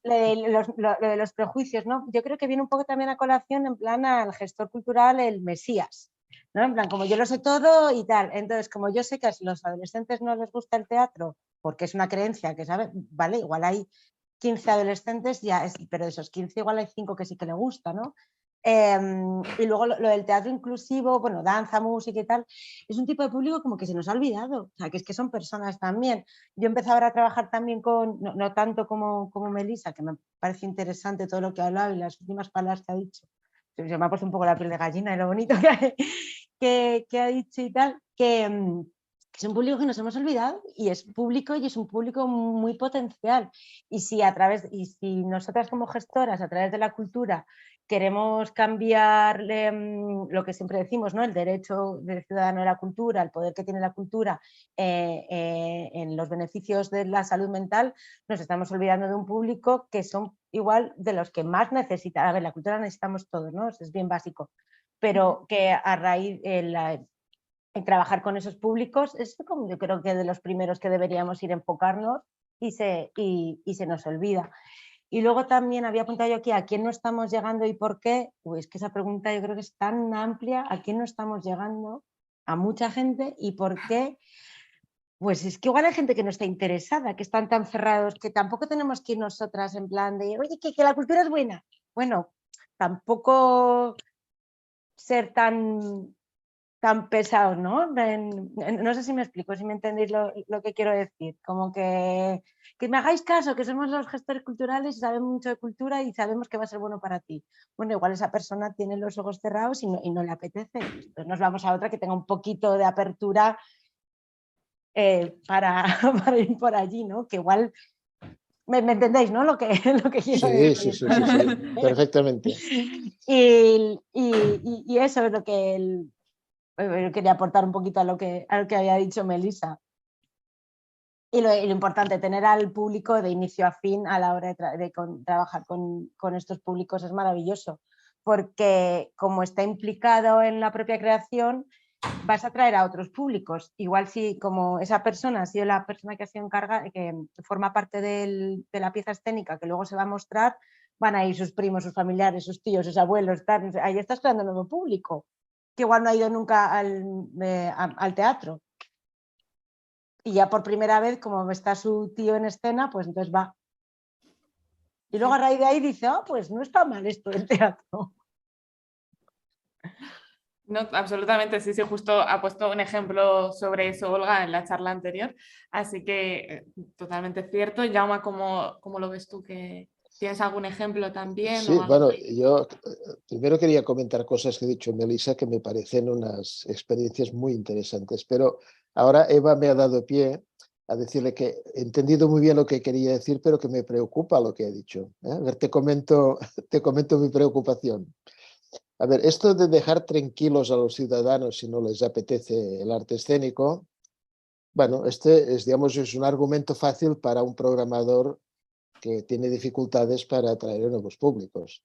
lo de los prejuicios, ¿no? Yo creo que viene un poco también a colación en plan al gestor cultural, el mesías, ¿no? En plan, como yo lo sé todo y tal. Entonces, como yo sé que a los adolescentes no les gusta el teatro, porque es una creencia que, ¿sabes? Vale, igual hay 15 adolescentes, pero de esos 15 igual hay 5 que sí que le gusta, ¿no? Y luego lo del teatro inclusivo, bueno, danza, música y tal, es un tipo de público como que se nos ha olvidado, o sea, que es que son personas también. Yo empecé ahora a trabajar también no tanto como Melissa, que me parece interesante todo lo que ha hablado y las últimas palabras que ha dicho. Se me ha puesto un poco la piel de gallina de lo bonito que ha dicho y tal, que es un público que nos hemos olvidado y es público y es un público muy potencial. Y si nosotras como gestoras, a través de la cultura, queremos cambiar lo que siempre decimos, ¿no? El derecho del ciudadano a la cultura, el poder que tiene la cultura en los beneficios de la salud mental, nos estamos olvidando de un público que son igual de los que más necesitan. A ver, la cultura necesitamos todos, ¿no? Eso es bien básico, pero que a raíz en trabajar con esos públicos es como yo creo que de los primeros que deberíamos ir a enfocarnos y se nos olvida. Y luego también había apuntado yo aquí a quién no estamos llegando y por qué. Pues que esa pregunta yo creo que es tan amplia, a quién no estamos llegando, a mucha gente y por qué. Pues es que igual hay gente que no está interesada, que están tan cerrados, que tampoco tenemos que ir nosotras en plan de, oye, que la cultura es buena. Bueno, tampoco ser tan pesados, ¿no? No sé si me explico, si me entendéis lo que quiero decir. Como que me hagáis caso, que somos los gestores culturales y sabemos mucho de cultura y sabemos que va a ser bueno para ti. Bueno, igual esa persona tiene los ojos cerrados y no le apetece. Entonces nos vamos a otra que tenga un poquito de apertura para ir por allí, ¿no? Que igual... ¿Me entendéis, no? Lo que quiero decir. Sí, perfectamente. Y eso es lo que quería aportar un poquito a lo que había dicho Melissa. Y lo importante, tener al público de inicio a fin a la hora de trabajar con estos públicos es maravilloso, porque como está implicado en la propia creación, vas a atraer a otros públicos. Igual si como esa persona ha sido la persona que ha sido encargada, que forma parte de la pieza escénica que luego se va a mostrar, van a ir sus primos, sus familiares, sus tíos, sus abuelos, ahí estás creando un nuevo público, que igual no ha ido nunca al teatro. Y ya por primera vez, como está su tío en escena, pues entonces va. Y luego a raíz de ahí dice, pues no está mal esto del teatro. No, absolutamente, sí, justo ha puesto un ejemplo sobre eso Olga en la charla anterior, así que totalmente cierto. Jaume, ¿cómo lo ves tú? ¿Tienes algún ejemplo también? Sí, O algo bueno, yo primero quería comentar cosas que ha dicho Melissa que me parecen unas experiencias muy interesantes, pero ahora Eva me ha dado pie a decirle que he entendido muy bien lo que quería decir, pero que me preocupa lo que ha dicho. A ver, te comento mi preocupación. A ver, esto de dejar tranquilos a los ciudadanos si no les apetece el arte escénico, bueno, digamos, es un argumento fácil para un programador que tiene dificultades para atraer nuevos públicos.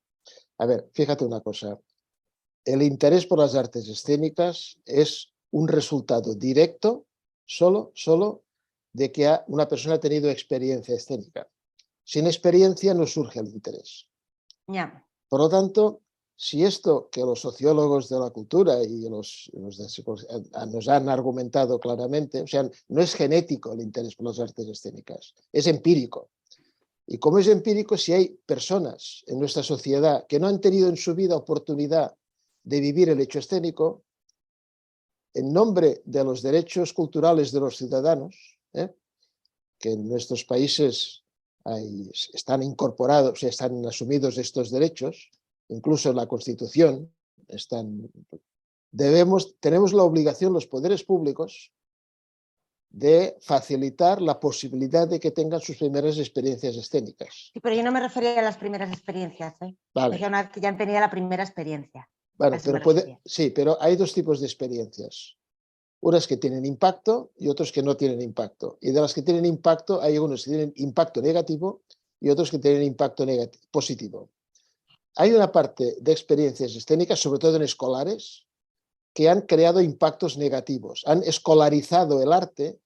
A ver, fíjate una cosa, el interés por las artes escénicas es un resultado directo solo de que una persona ha tenido experiencia escénica. Sin experiencia no surge el interés. Yeah. Por lo tanto, si esto que los sociólogos de la cultura y nos han argumentado claramente, o sea, no es genético el interés por las artes escénicas, es empírico. Y como es empírico, si hay personas en nuestra sociedad que no han tenido en su vida oportunidad de vivir el hecho escénico, en nombre de los derechos culturales de los ciudadanos, que en nuestros países están incorporados, o sea, están asumidos estos derechos, incluso en la Constitución, tenemos la obligación, los poderes públicos, de facilitar la posibilidad de que tengan sus primeras experiencias escénicas. Sí, pero yo no me refería a las primeras experiencias, ¿eh? Vale. Una vez que ya han tenido la primera experiencia. Bueno, pero hay dos tipos de experiencias. Unas que tienen impacto y otras que no tienen impacto. Y de las que tienen impacto, hay unos que tienen impacto negativo y otros que tienen impacto positivo. Hay una parte de experiencias escénicas, sobre todo en escolares, que han creado impactos negativos, han escolarizado el arte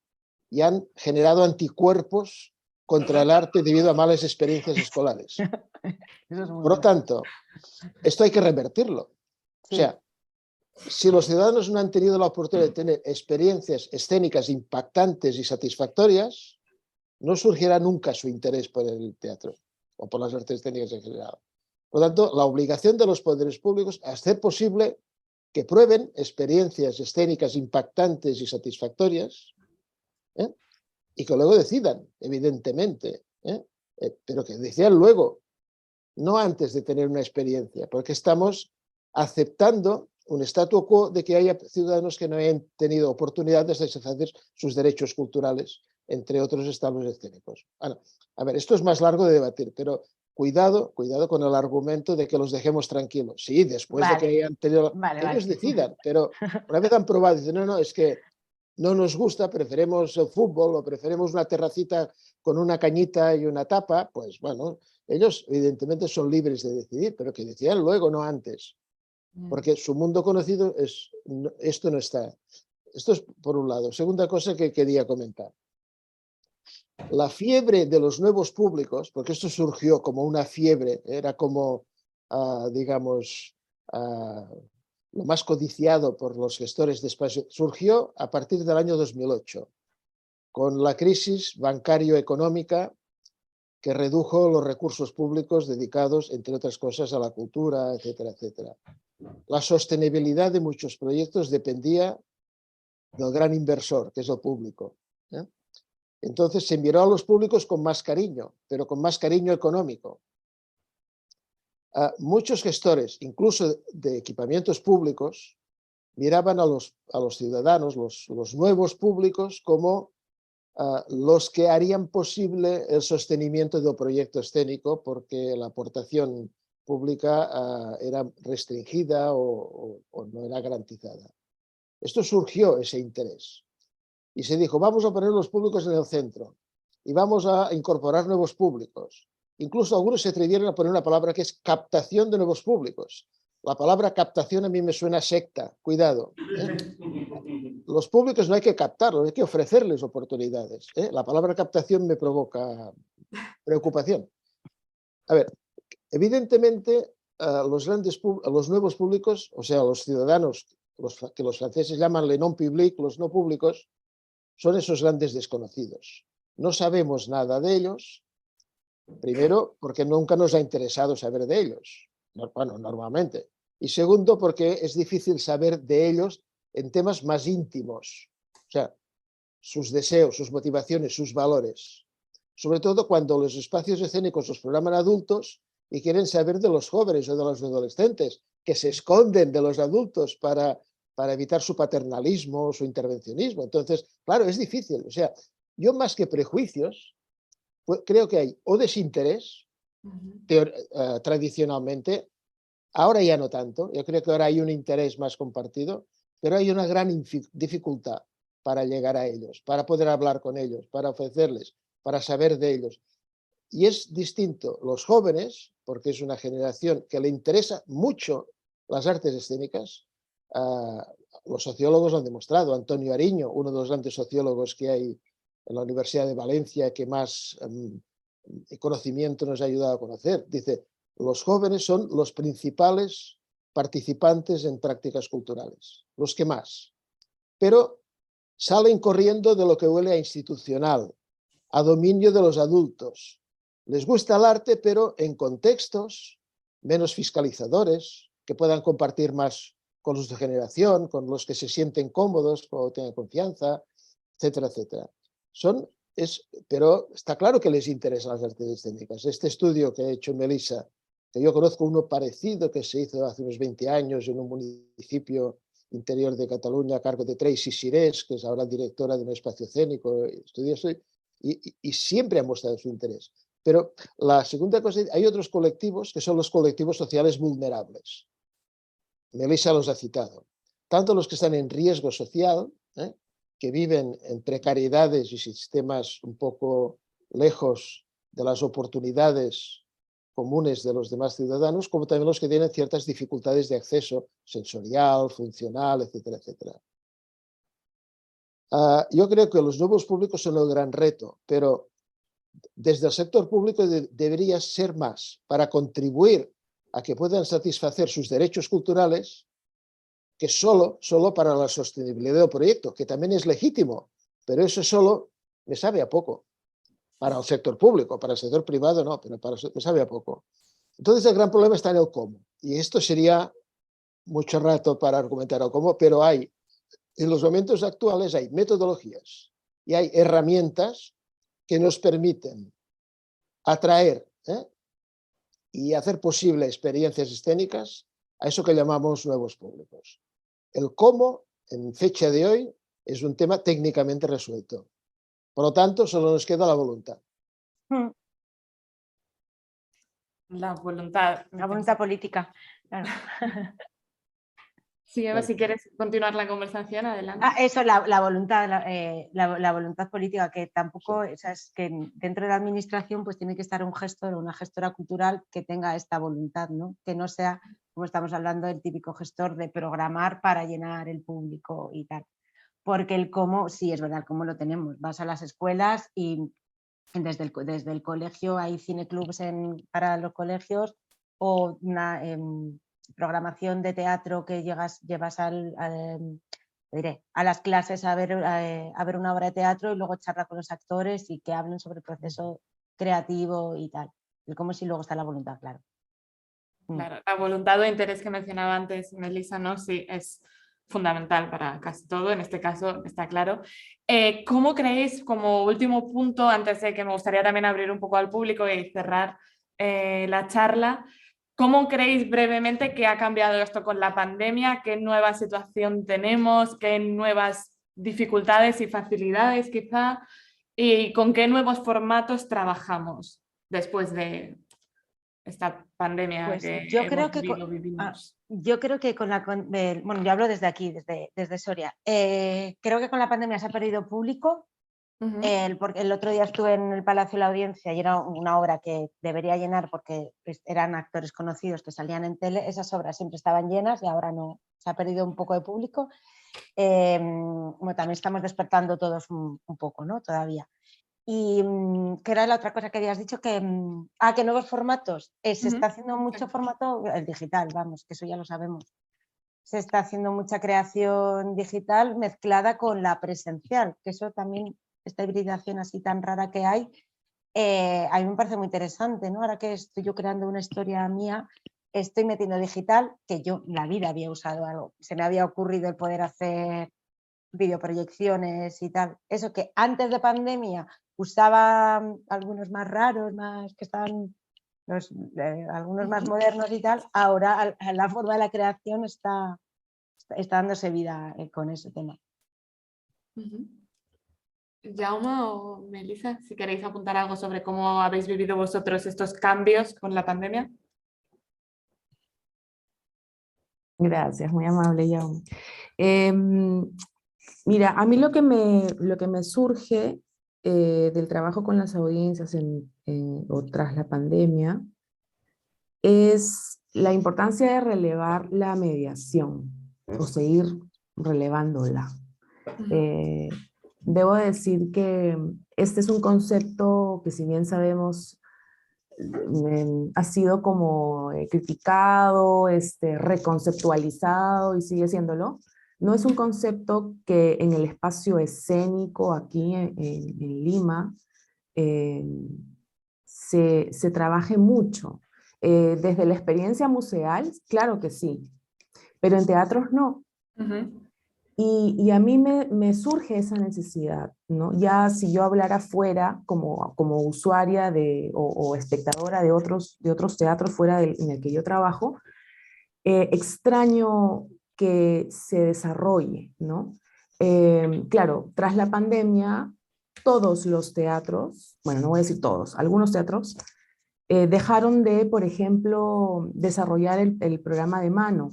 y han generado anticuerpos contra el arte debido a malas experiencias escolares. Por lo tanto, esto hay que revertirlo. Sí. O sea, si los ciudadanos no han tenido la oportunidad de tener experiencias escénicas impactantes y satisfactorias, no surgirá nunca su interés por el teatro o por las artes escénicas en general. Por lo tanto, la obligación de los poderes públicos es hacer posible que prueben experiencias escénicas impactantes y satisfactorias, y que luego decidan, evidentemente, pero que decidan luego, no antes de tener una experiencia, porque estamos aceptando un statu quo de que haya ciudadanos que no hayan tenido oportunidad de ejercer sus derechos culturales, entre otros estados escénicos. Bueno, a ver, esto es más largo de debatir, pero cuidado con el argumento de que los dejemos tranquilos. Sí, después de que hayan tenido... ellos decidan, pero una vez han probado, dicen, no, es que no nos gusta, preferimos el fútbol o preferimos una terracita con una cañita y una tapa, pues bueno, ellos evidentemente son libres de decidir, pero que decidan luego, no antes. Porque su mundo conocido esto no está. esto es por un lado. Segunda cosa que quería comentar. La fiebre de los nuevos públicos, porque esto surgió como una fiebre, era como, digamos, lo más codiciado por los gestores de espacio, surgió a partir del año 2008, con la crisis bancario-económica que redujo los recursos públicos dedicados, entre otras cosas, a la cultura, etcétera, etcétera. La sostenibilidad de muchos proyectos dependía del gran inversor, que es el público. Entonces se miró a los públicos con más cariño, pero con más cariño económico. Muchos gestores, incluso de equipamientos públicos, miraban a los ciudadanos, los nuevos públicos, como los que harían posible el sostenimiento del proyecto escénico, porque la aportación pública era restringida o no era garantizada. Esto surgió, ese interés. Y se dijo, vamos a poner los públicos en el centro y vamos a incorporar nuevos públicos. Incluso algunos se atrevieron a poner una palabra que es captación de nuevos públicos. La palabra captación a mí me suena a secta, cuidado. Los públicos no hay que captarlos, hay que ofrecerles oportunidades. La palabra captación me provoca preocupación. A ver, evidentemente los nuevos públicos, o sea, los ciudadanos, que los franceses llaman le non public, los no públicos, son esos grandes desconocidos. No sabemos nada de ellos, primero porque nunca nos ha interesado saber de ellos, bueno, normalmente. Y segundo porque es difícil saber de ellos en temas más íntimos, o sea, sus deseos, sus motivaciones, sus valores. Sobre todo cuando los espacios escénicos los programan adultos y quieren saber de los jóvenes o de los adolescentes, que se esconden de los adultos para evitar su paternalismo, su intervencionismo. Entonces, claro, es difícil. O sea, yo más que prejuicios, creo que hay o desinterés, tradicionalmente, ahora ya no tanto, yo creo que ahora hay un interés más compartido, pero hay una gran dificultad para llegar a ellos, para poder hablar con ellos, para ofrecerles, para saber de ellos. Y es distinto los jóvenes, porque es una generación que le interesa mucho las artes escénicas. Los sociólogos lo han demostrado. Antonio Ariño, uno de los grandes sociólogos que hay en la Universidad de Valencia, que más conocimiento nos ha ayudado a conocer, dice, los jóvenes son los principales participantes en prácticas culturales, los que más. Pero salen corriendo de lo que huele a institucional, a dominio de los adultos. Les gusta el arte, pero en contextos menos fiscalizadores, que puedan compartir más con los de generación, con los que se sienten cómodos, o tengan confianza, etcétera, etcétera. Pero está claro que les interesan las artes escénicas. Este estudio que ha hecho Melissa, que yo conozco uno parecido que se hizo hace unos 20 años en un municipio interior de Cataluña a cargo de Tracy Sirés, que es ahora directora de un espacio escénico, y siempre ha mostrado su interés. Pero la segunda cosa, hay otros colectivos que son los colectivos sociales vulnerables. Melissa los ha citado. Tanto los que están en riesgo social, que viven en precariedades y sistemas un poco lejos de las oportunidades comunes de los demás ciudadanos, como también los que tienen ciertas dificultades de acceso sensorial, funcional, etcétera, etcétera. Yo creo que los nuevos públicos son el gran reto, pero desde el sector público debería ser más para contribuir a que puedan satisfacer sus derechos culturales que solo para la sostenibilidad del proyecto, que también es legítimo, pero eso solo me sabe a poco. Para el sector público, para el sector privado no, pero me sabe a poco. Entonces el gran problema está en el cómo. Y esto sería mucho rato para argumentar el cómo, pero en los momentos actuales hay metodologías y hay herramientas que nos permiten atraer y hacer posible experiencias escénicas a eso que llamamos nuevos públicos. El cómo, en fecha de hoy, es un tema técnicamente resuelto. Por lo tanto, solo nos queda la voluntad. La voluntad. La voluntad política. Claro. Sí, Eva, si quieres continuar la conversación, adelante. Eso, la voluntad, la voluntad política, que tampoco, o sea, es que dentro de la administración pues tiene que estar un gestor o una gestora cultural que tenga esta voluntad, ¿no? Que no sea, como estamos hablando, el típico gestor de programar para llenar el público y tal. porque el cómo, sí, es verdad, el cómo lo tenemos. Vas a las escuelas y desde el colegio hay cineclubs para los colegios o una programación de teatro que llevas a las clases a ver una obra de teatro y luego charla con los actores y que hablen sobre el proceso creativo y tal. El cómo si luego está la voluntad, claro. Claro, la voluntad o interés que mencionaba antes Melissa, ¿no? Sí, es fundamental para casi todo, en este caso está claro. ¿Cómo creéis, como último punto, antes de que me gustaría también abrir un poco al público y cerrar la charla, cómo creéis brevemente que ha cambiado esto con la pandemia? ¿Qué nueva situación tenemos? ¿Qué nuevas dificultades y facilidades quizá? ¿Y con qué nuevos formatos trabajamos después de esta pandemia Pues que yo creo hemos que vivido, vivimos? yo creo que bueno, yo hablo desde aquí, desde Soria. Creo que con la pandemia se ha perdido público. Porque el otro día estuve en el Palacio de la Audiencia y era una obra que debería llenar porque eran actores conocidos que salían en tele. Esas obras siempre estaban llenas y ahora no, se ha perdido un poco de público. Bueno, también estamos despertando todos un poco, ¿no? Todavía. Y ¿qué era la otra cosa que habías dicho? Que nuevos formatos. Se está haciendo mucho formato, el digital, vamos, que eso ya lo sabemos. Se está haciendo mucha creación digital mezclada con la presencial, que eso también, esta hibridación así tan rara que hay, a mí me parece muy interesante, ¿no? Ahora que estoy yo creando una historia mía, estoy metiendo digital, que yo en la vida había usado algo, se me había ocurrido el poder hacer videoproyecciones y tal. Eso que antes de pandemia usaba algunos más raros, más que estaban algunos más modernos y tal, ahora la forma de la creación está dándose vida con ese tema. Jaume o Melissa, si queréis apuntar algo sobre cómo habéis vivido vosotros estos cambios con la pandemia. Gracias, muy amable, Jaume. Mira, a mí lo que me surge del trabajo con las audiencias o tras la pandemia es la importancia de relevar la mediación o seguir relevándola. Debo decir que este es un concepto que, si bien sabemos, ha sido como criticado, reconceptualizado y sigue siéndolo. No es un concepto que en el espacio escénico aquí en Lima se trabaje mucho. Desde la experiencia museal, claro que sí, pero en teatros no. Y a mí me surge esa necesidad, ¿no? Ya si yo hablara fuera como usuaria o espectadora de otros teatros fuera en el que yo trabajo, extraño que se desarrolle, ¿no? Claro, tras la pandemia, todos los teatros, bueno, no voy a decir todos, algunos teatros, dejaron de, por ejemplo, desarrollar el programa de mano,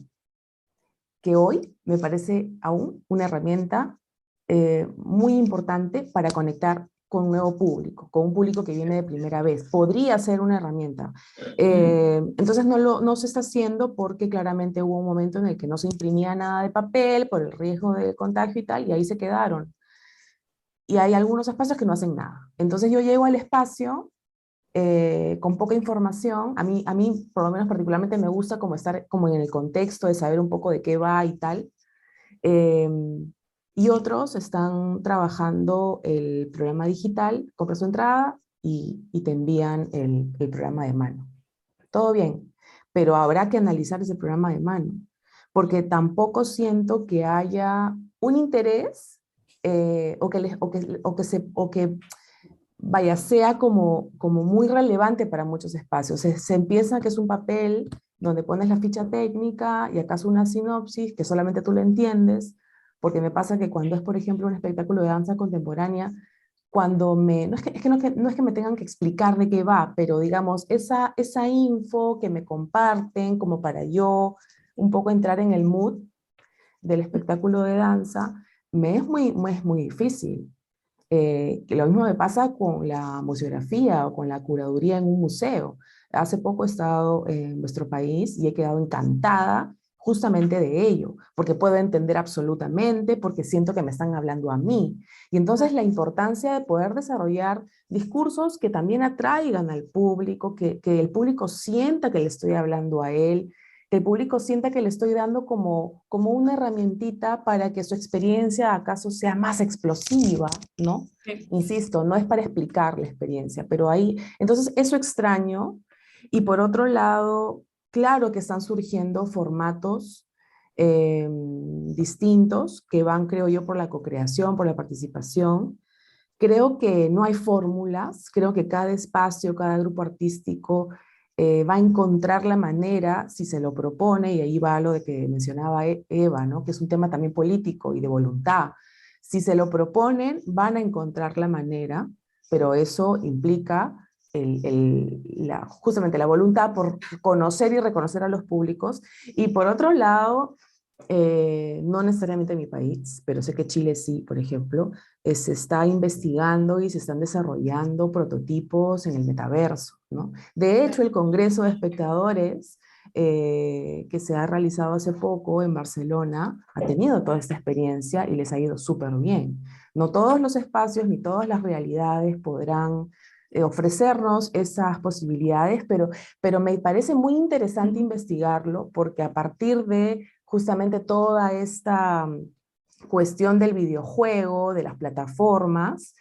que hoy me parece aún una herramienta muy importante para conectar con un nuevo público, con un público que viene de primera vez. Podría ser una herramienta. Entonces no se está haciendo porque claramente hubo un momento en el que no se imprimía nada de papel por el riesgo de contagio y tal, y ahí se quedaron. Y hay algunos espacios que no hacen nada. Entonces yo llego al espacio con poca información. A mí, por lo menos particularmente, me gusta como estar como en el contexto de saber un poco de qué va y tal. Y otros están trabajando el programa digital, compras tu entrada y te envían el programa de mano. Todo bien, pero habrá que analizar ese programa de mano, porque tampoco siento que haya un interés o que vaya, sea como muy relevante para muchos espacios. Se empieza que es un papel donde pones la ficha técnica y acaso una sinopsis que solamente tú lo entiendes, porque me pasa que cuando es, por ejemplo, un espectáculo de danza contemporánea, no es que me tengan que explicar de qué va, pero digamos, esa info que me comparten como para yo un poco entrar en el mood del espectáculo de danza, me es muy difícil. Lo mismo me pasa con la museografía o con la curaduría en un museo. Hace poco he estado en nuestro país y he quedado encantada justamente de ello, porque puedo entender absolutamente, porque siento que me están hablando a mí. Y entonces la importancia de poder desarrollar discursos que también atraigan al público, que el público sienta que le estoy hablando a él, que el público sienta que le estoy dando como una herramientita para que su experiencia acaso sea más explosiva, ¿no? Sí. Insisto, no es para explicar la experiencia, pero ahí, entonces eso extraño. Y por otro lado, claro que están surgiendo formatos distintos que van, creo yo, por la co-creación, por la participación. Creo que no hay fórmulas, creo que cada espacio, cada grupo artístico va a encontrar la manera, si se lo propone, y ahí va lo de que mencionaba Eva, ¿no? Que es un tema también político y de voluntad. Si se lo proponen, van a encontrar la manera, pero eso implica justamente la voluntad por conocer y reconocer a los públicos. Y por otro lado, no necesariamente en mi país, pero sé que Chile sí, por ejemplo, se está investigando y se están desarrollando prototipos en el metaverso, ¿no? De hecho, el Congreso de Espectadores que se ha realizado hace poco en Barcelona ha tenido toda esta experiencia y les ha ido súper bien. No todos los espacios ni todas las realidades podrán ofrecernos esas posibilidades, pero me parece muy interesante investigarlo porque a partir de justamente toda esta cuestión del videojuego, de las plataformas,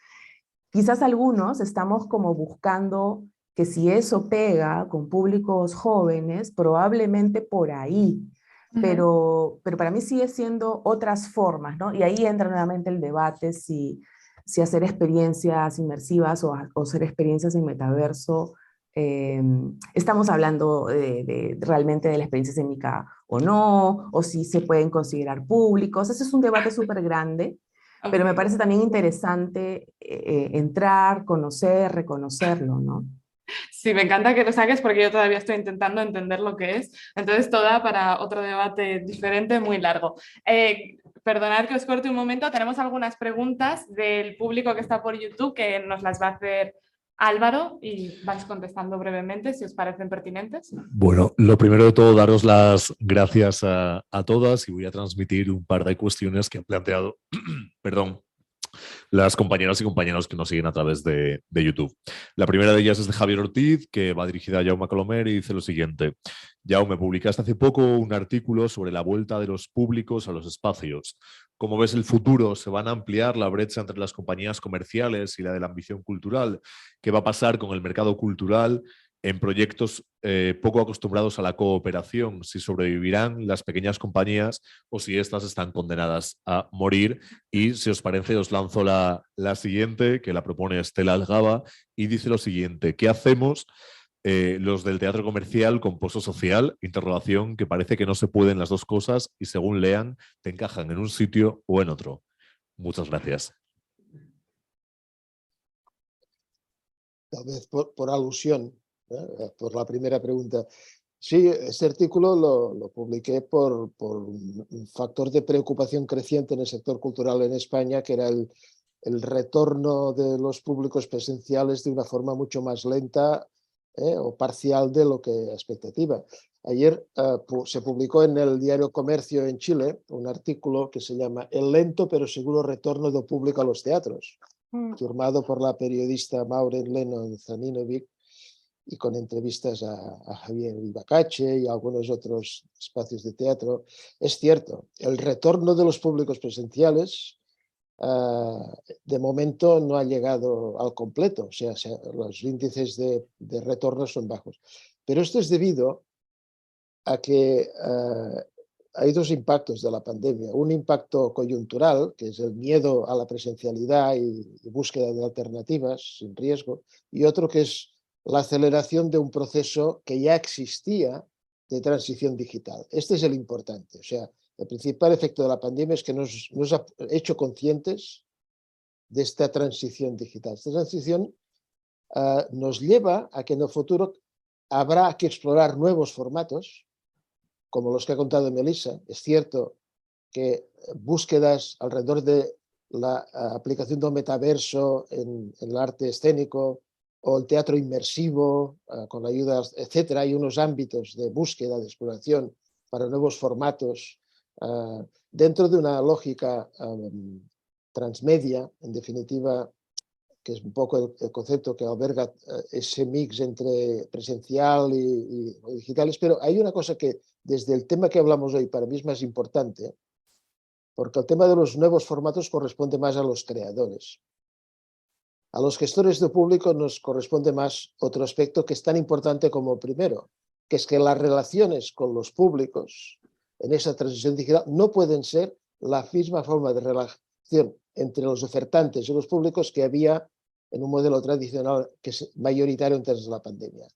quizás algunos estamos como buscando que si eso pega con públicos jóvenes, probablemente por ahí. Pero para mí sigue siendo otras formas, ¿no? Y ahí entra nuevamente el debate si hacer experiencias inmersivas o hacer experiencias en metaverso. Estamos hablando realmente de la experiencia escénica o no, o si se pueden considerar públicos. Ese es un debate súper grande, pero me parece también interesante entrar, conocer, reconocerlo, ¿no? Sí, me encanta que lo saques porque yo todavía estoy intentando entender lo que es. Entonces, todo da para otro debate diferente, muy largo. Perdonad que os corte un momento. Tenemos algunas preguntas del público que está por YouTube que nos las va a hacer Álvaro y vais contestando brevemente si os parecen pertinentes. Bueno, lo primero de todo, daros las gracias a todas y voy a transmitir un par de cuestiones que han planteado, perdón, las compañeras y compañeros que nos siguen a través de YouTube. La primera de ellas es de Javier Ortiz, que va dirigida a Jaume Colomer y dice lo siguiente. Jaume, publicaste hace poco un artículo sobre la vuelta de los públicos a los espacios. ¿Cómo ves el futuro? ¿Se van a ampliar la brecha entre las compañías comerciales y la de la ambición cultural? ¿Qué va a pasar con el mercado cultural en proyectos poco acostumbrados a la cooperación? ¿Si sobrevivirán las pequeñas compañías o si estas están condenadas a morir? Y si os parece, os lanzo la siguiente, que la propone Estela Algaba, y dice lo siguiente. ¿Qué hacemos los del teatro comercial con pozo social? Interrogación, que parece que no se pueden las dos cosas y según lean, te encajan en un sitio o en otro. Muchas gracias. Tal vez por alusión, por la primera pregunta. Sí, este artículo lo publiqué por un factor de preocupación creciente en el sector cultural en España, que era el retorno de los públicos presenciales de una forma mucho más lenta o parcial de lo que expectativa. Ayer se publicó en el diario Comercio en Chile un artículo que se llama El lento pero seguro retorno del público a los teatros, firmado por la periodista Maureen Lennon Zaninovic y con entrevistas a Javier Ibacache y a algunos otros espacios de teatro. Es cierto, el retorno de los públicos presenciales de momento no ha llegado al completo, o sea, los índices de retorno son bajos. Pero esto es debido a que hay dos impactos de la pandemia. Un impacto coyuntural, que es el miedo a la presencialidad y búsqueda de alternativas sin riesgo, y otro que es la aceleración de un proceso que ya existía de transición digital. Este es el importante. O sea, el principal efecto de la pandemia es que nos ha hecho conscientes de esta transición digital. Esta transición nos lleva a que en el futuro habrá que explorar nuevos formatos, como los que ha contado Melissa. Es cierto que búsquedas alrededor de la aplicación del metaverso en el arte escénico o el teatro inmersivo, con ayudas, etcétera, hay unos ámbitos de búsqueda, de exploración para nuevos formatos, dentro de una lógica transmedia, en definitiva, que es un poco el concepto que alberga ese mix entre presencial y digitales, pero hay una cosa que desde el tema que hablamos hoy para mí es más importante, porque el tema de los nuevos formatos corresponde más a los creadores. A los gestores de público nos corresponde más otro aspecto que es tan importante como el primero, que es que las relaciones con los públicos en esa transición digital no pueden ser la misma forma de relación entre los ofertantes y los públicos que había en un modelo tradicional que es mayoritario antes de la pandemia.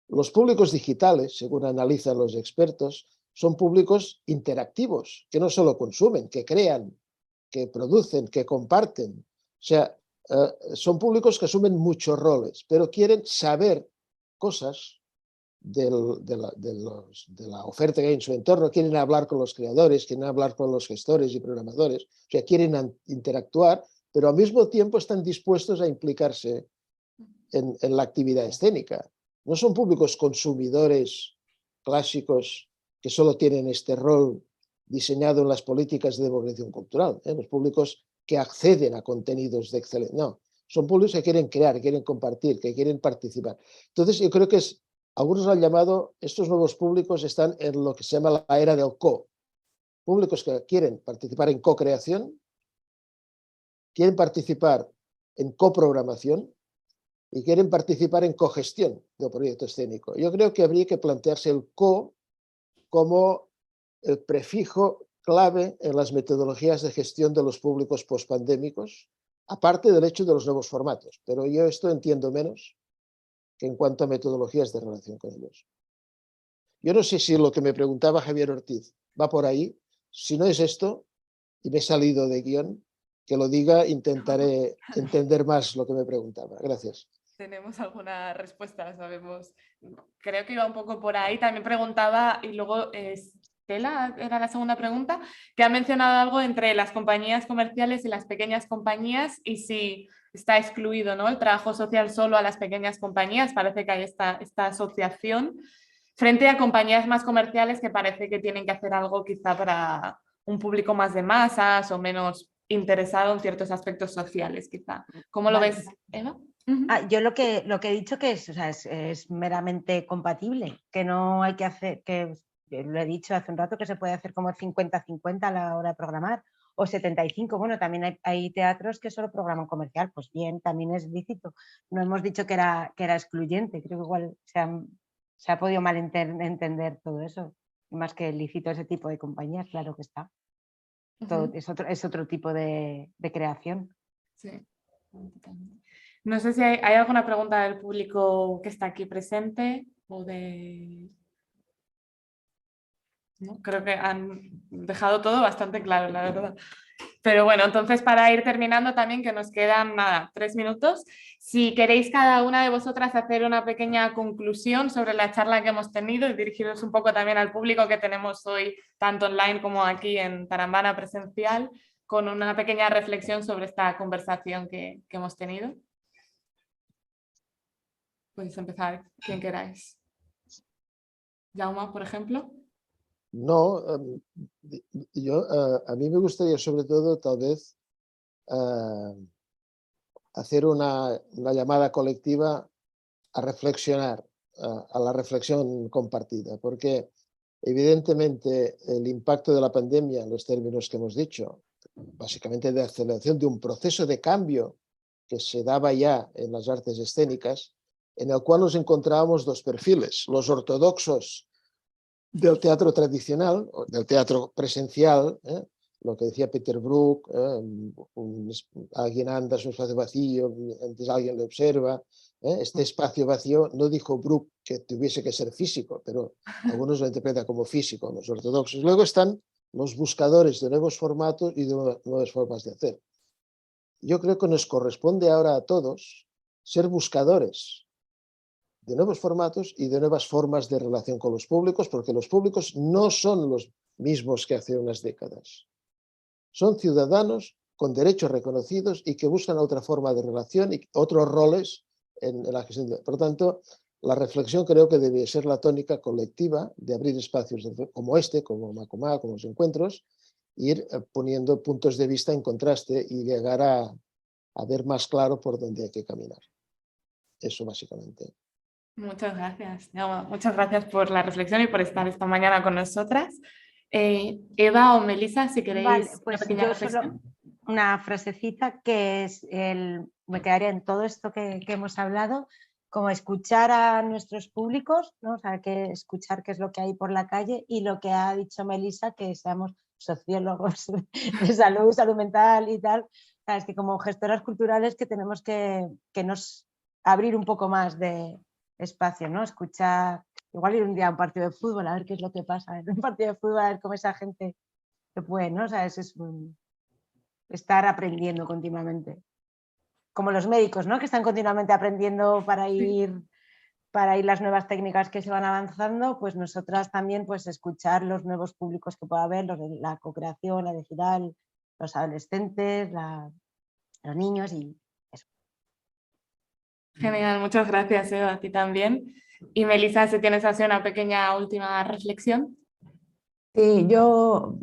Los públicos digitales, según analizan los expertos, son públicos interactivos, que no solo consumen, que crean, que producen, que comparten. O sea, son públicos que asumen muchos roles, pero quieren saber cosas de la oferta que hay en su entorno, quieren hablar con los creadores, quieren hablar con los gestores y programadores, o sea, quieren interactuar, pero al mismo tiempo están dispuestos a implicarse en la actividad escénica. No son públicos consumidores clásicos que solo tienen este rol diseñado en las políticas de democracia cultural, los públicos que acceden a contenidos de excelencia. No, son públicos que quieren crear, que quieren compartir, que quieren participar. Entonces yo creo que algunos han llamado, estos nuevos públicos están en lo que se llama la era del co. Públicos que quieren participar en co-creación, quieren participar en coprogramación y quieren participar en cogestión del proyecto escénico. Yo creo que habría que plantearse el co como el prefijo clave en las metodologías de gestión de los públicos pospandémicos, aparte del hecho de los nuevos formatos. Pero yo esto entiendo menos que en cuanto a metodologías de relación con ellos. Yo no sé si lo que me preguntaba Javier Ortiz va por ahí. Si no es esto, y me he salido de guión, que lo diga, intentaré entender más lo que me preguntaba. Gracias. Tenemos alguna respuesta, sabemos. Creo que iba un poco por ahí. También preguntaba, y luego Estela, era la segunda pregunta, que ha mencionado algo entre las compañías comerciales y las pequeñas compañías y si está excluido, ¿no?, el trabajo social solo a las pequeñas compañías. Parece que hay esta asociación frente a compañías más comerciales que parece que tienen que hacer algo quizá para un público más de masas o menos interesado en ciertos aspectos sociales, quizá. ¿Cómo lo ves, Eva? Yo lo que he dicho que es meramente compatible, que no hay que hacer, que lo he dicho hace un rato, que se puede hacer como 50-50 a la hora de programar, o 75, bueno, también hay teatros que solo programan comercial, pues bien, también es lícito. No hemos dicho que era excluyente, creo que igual se ha podido entender todo eso, más que lícito ese tipo de compañías, claro que está. Todo, es otro tipo de creación. Sí. No sé si hay alguna pregunta del público que está aquí presente o de... ¿No? Creo que han dejado todo bastante claro, la verdad. Pero bueno, entonces para ir terminando también, que nos quedan nada, 3 minutos, si queréis cada una de vosotras hacer una pequeña conclusión sobre la charla que hemos tenido y dirigiros un poco también al público que tenemos hoy, tanto online como aquí en Tarambana presencial, con una pequeña reflexión sobre esta conversación que hemos tenido. Podéis empezar quien queráis. Jaume, por ejemplo. No, a mí me gustaría sobre todo tal vez hacer una llamada colectiva a reflexionar, a la reflexión compartida, porque evidentemente el impacto de la pandemia, en los términos que hemos dicho, básicamente de aceleración de un proceso de cambio que se daba ya en las artes escénicas, en el cual nos encontrábamos dos perfiles, los ortodoxos del teatro tradicional, del teatro presencial, lo que decía Peter Brook, alguien anda, es un espacio vacío, antes alguien le observa. Este espacio vacío, no dijo Brook que tuviese que ser físico, pero algunos lo interpretan como físico, los ortodoxos. Luego están los buscadores de nuevos formatos y de nuevas formas de hacer. Yo creo que nos corresponde ahora a todos ser buscadores de nuevos formatos y de nuevas formas de relación con los públicos, porque los públicos no son los mismos que hace unas décadas. Son ciudadanos con derechos reconocidos y que buscan otra forma de relación y otros roles en la gestión. Por lo tanto, La reflexión creo que debe ser la tónica colectiva de abrir espacios como este, como Macomá, como los encuentros, ir poniendo puntos de vista en contraste y llegar a ver más claro por dónde hay que caminar. Eso básicamente. Muchas gracias. No, muchas gracias por la reflexión y por estar esta mañana con nosotras. Eva o Melissa, si queréis Vale, una pues pequeña yo reflexión. solo una frasecita que es me quedaría en todo esto que hemos hablado, como escuchar a nuestros públicos, ¿no? O sea, que escuchar qué es lo que hay por la calle, y lo que ha dicho Melissa, que seamos sociólogos de salud, salud mental y tal. Sabes que como gestoras culturales que tenemos que nos abrir un poco más de espacio, ¿no? Escuchar, igual ir un día a un partido de fútbol a ver qué es lo que pasa en un partido de fútbol, a ver cómo esa gente se puede, ¿no? O sea, es estar aprendiendo continuamente. Como los médicos, ¿no? Que están continuamente aprendiendo para ir las nuevas técnicas que se van avanzando, pues nosotras también pues escuchar los nuevos públicos que pueda haber, los de la co-creación, la digital, los adolescentes, los niños y eso. Genial, muchas gracias, Eva, a ti también. Y Melissa, si tienes así una pequeña última reflexión. Sí, yo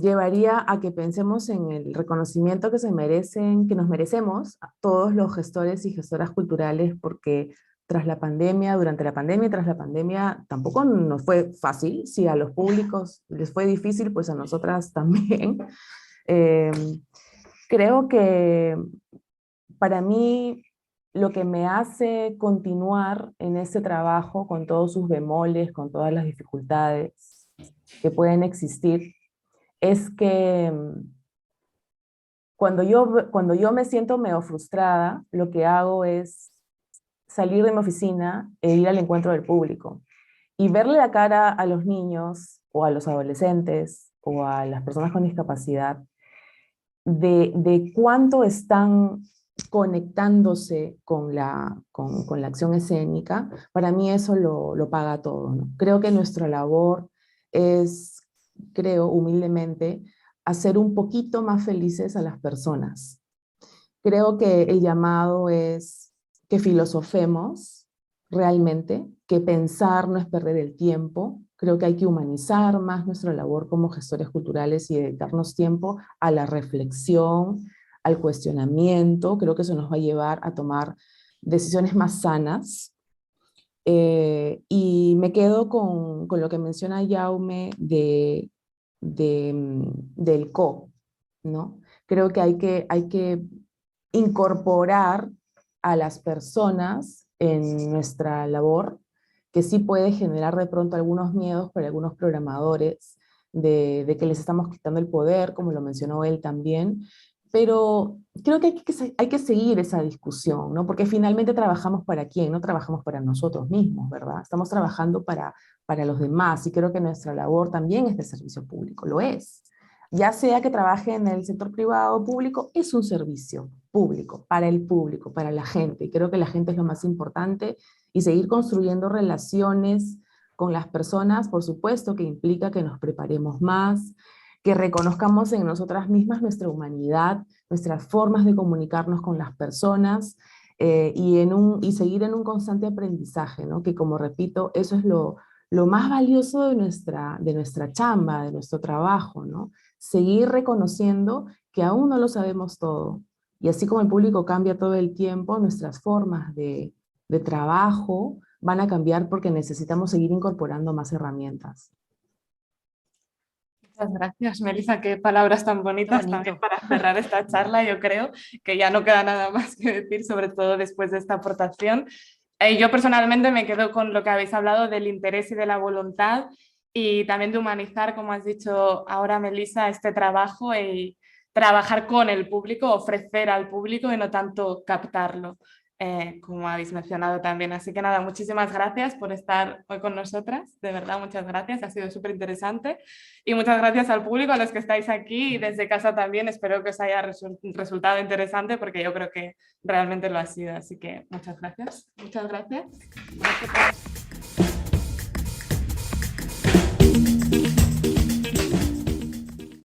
llevaría a que pensemos en el reconocimiento que que nos merecemos a todos los gestores y gestoras culturales, porque tras la pandemia, durante la pandemia y tras la pandemia, tampoco nos fue fácil. Si a los públicos les fue difícil, pues a nosotras también. Creo que para mí lo que me hace continuar en ese trabajo, con todos sus bemoles, con todas las dificultades que pueden existir, es que cuando yo me siento medio frustrada, lo que hago es salir de mi oficina e ir al encuentro del público y verle la cara a los niños o a los adolescentes o a las personas con discapacidad de cuánto están conectándose con la acción escénica. Para mí eso lo paga todo, ¿no? Creo que nuestra labor es, creo humildemente, hacer un poquito más felices a las personas. Creo que el llamado es que filosofemos realmente, que pensar no es perder el tiempo. Creo que hay que humanizar más nuestra labor como gestores culturales y dedicarnos tiempo a la reflexión, al cuestionamiento. Creo que eso nos va a llevar a tomar decisiones más sanas. Y me quedo con lo que menciona Jaume del co, ¿no? Creo que hay que incorporar a las personas en nuestra labor, que sí puede generar de pronto algunos miedos para algunos programadores de que les estamos quitando el poder, como lo mencionó él también, pero creo que hay que seguir esa discusión, ¿no? Porque finalmente trabajamos para quién, no trabajamos para nosotros mismos, ¿verdad? Estamos trabajando para los demás, y creo que nuestra labor también es de servicio público, lo es. Ya sea que trabaje en el sector privado o público, es un servicio público, para el público, para la gente. Y creo que la gente es lo más importante, y seguir construyendo relaciones con las personas, por supuesto, que implica que nos preparemos más, que reconozcamos en nosotras mismas nuestra humanidad, nuestras formas de comunicarnos con las personas, y seguir en un constante aprendizaje, ¿no? Que, como repito, eso es lo más valioso de nuestra chamba, de nuestro trabajo, ¿no? Seguir reconociendo que aún no lo sabemos todo. Y así como el público cambia todo el tiempo, nuestras formas de trabajo van a cambiar, porque necesitamos seguir incorporando más herramientas. Muchas gracias, Melissa. Qué palabras tan bonitas también para cerrar esta charla. Yo creo que ya no queda nada más que decir, sobre todo después de esta aportación. Yo personalmente me quedo con lo que habéis hablado del interés y de la voluntad, y también de humanizar, como has dicho ahora, Melissa, este trabajo y trabajar con el público, ofrecer al público y no tanto captarlo, como habéis mencionado también. Así que nada, muchísimas gracias por estar hoy con nosotras, de verdad, muchas gracias, ha sido súper interesante, y muchas gracias al público, a los que estáis aquí y desde casa también. Espero que os haya resultado interesante, porque yo creo que realmente lo ha sido, así que muchas gracias. Muchas gracias.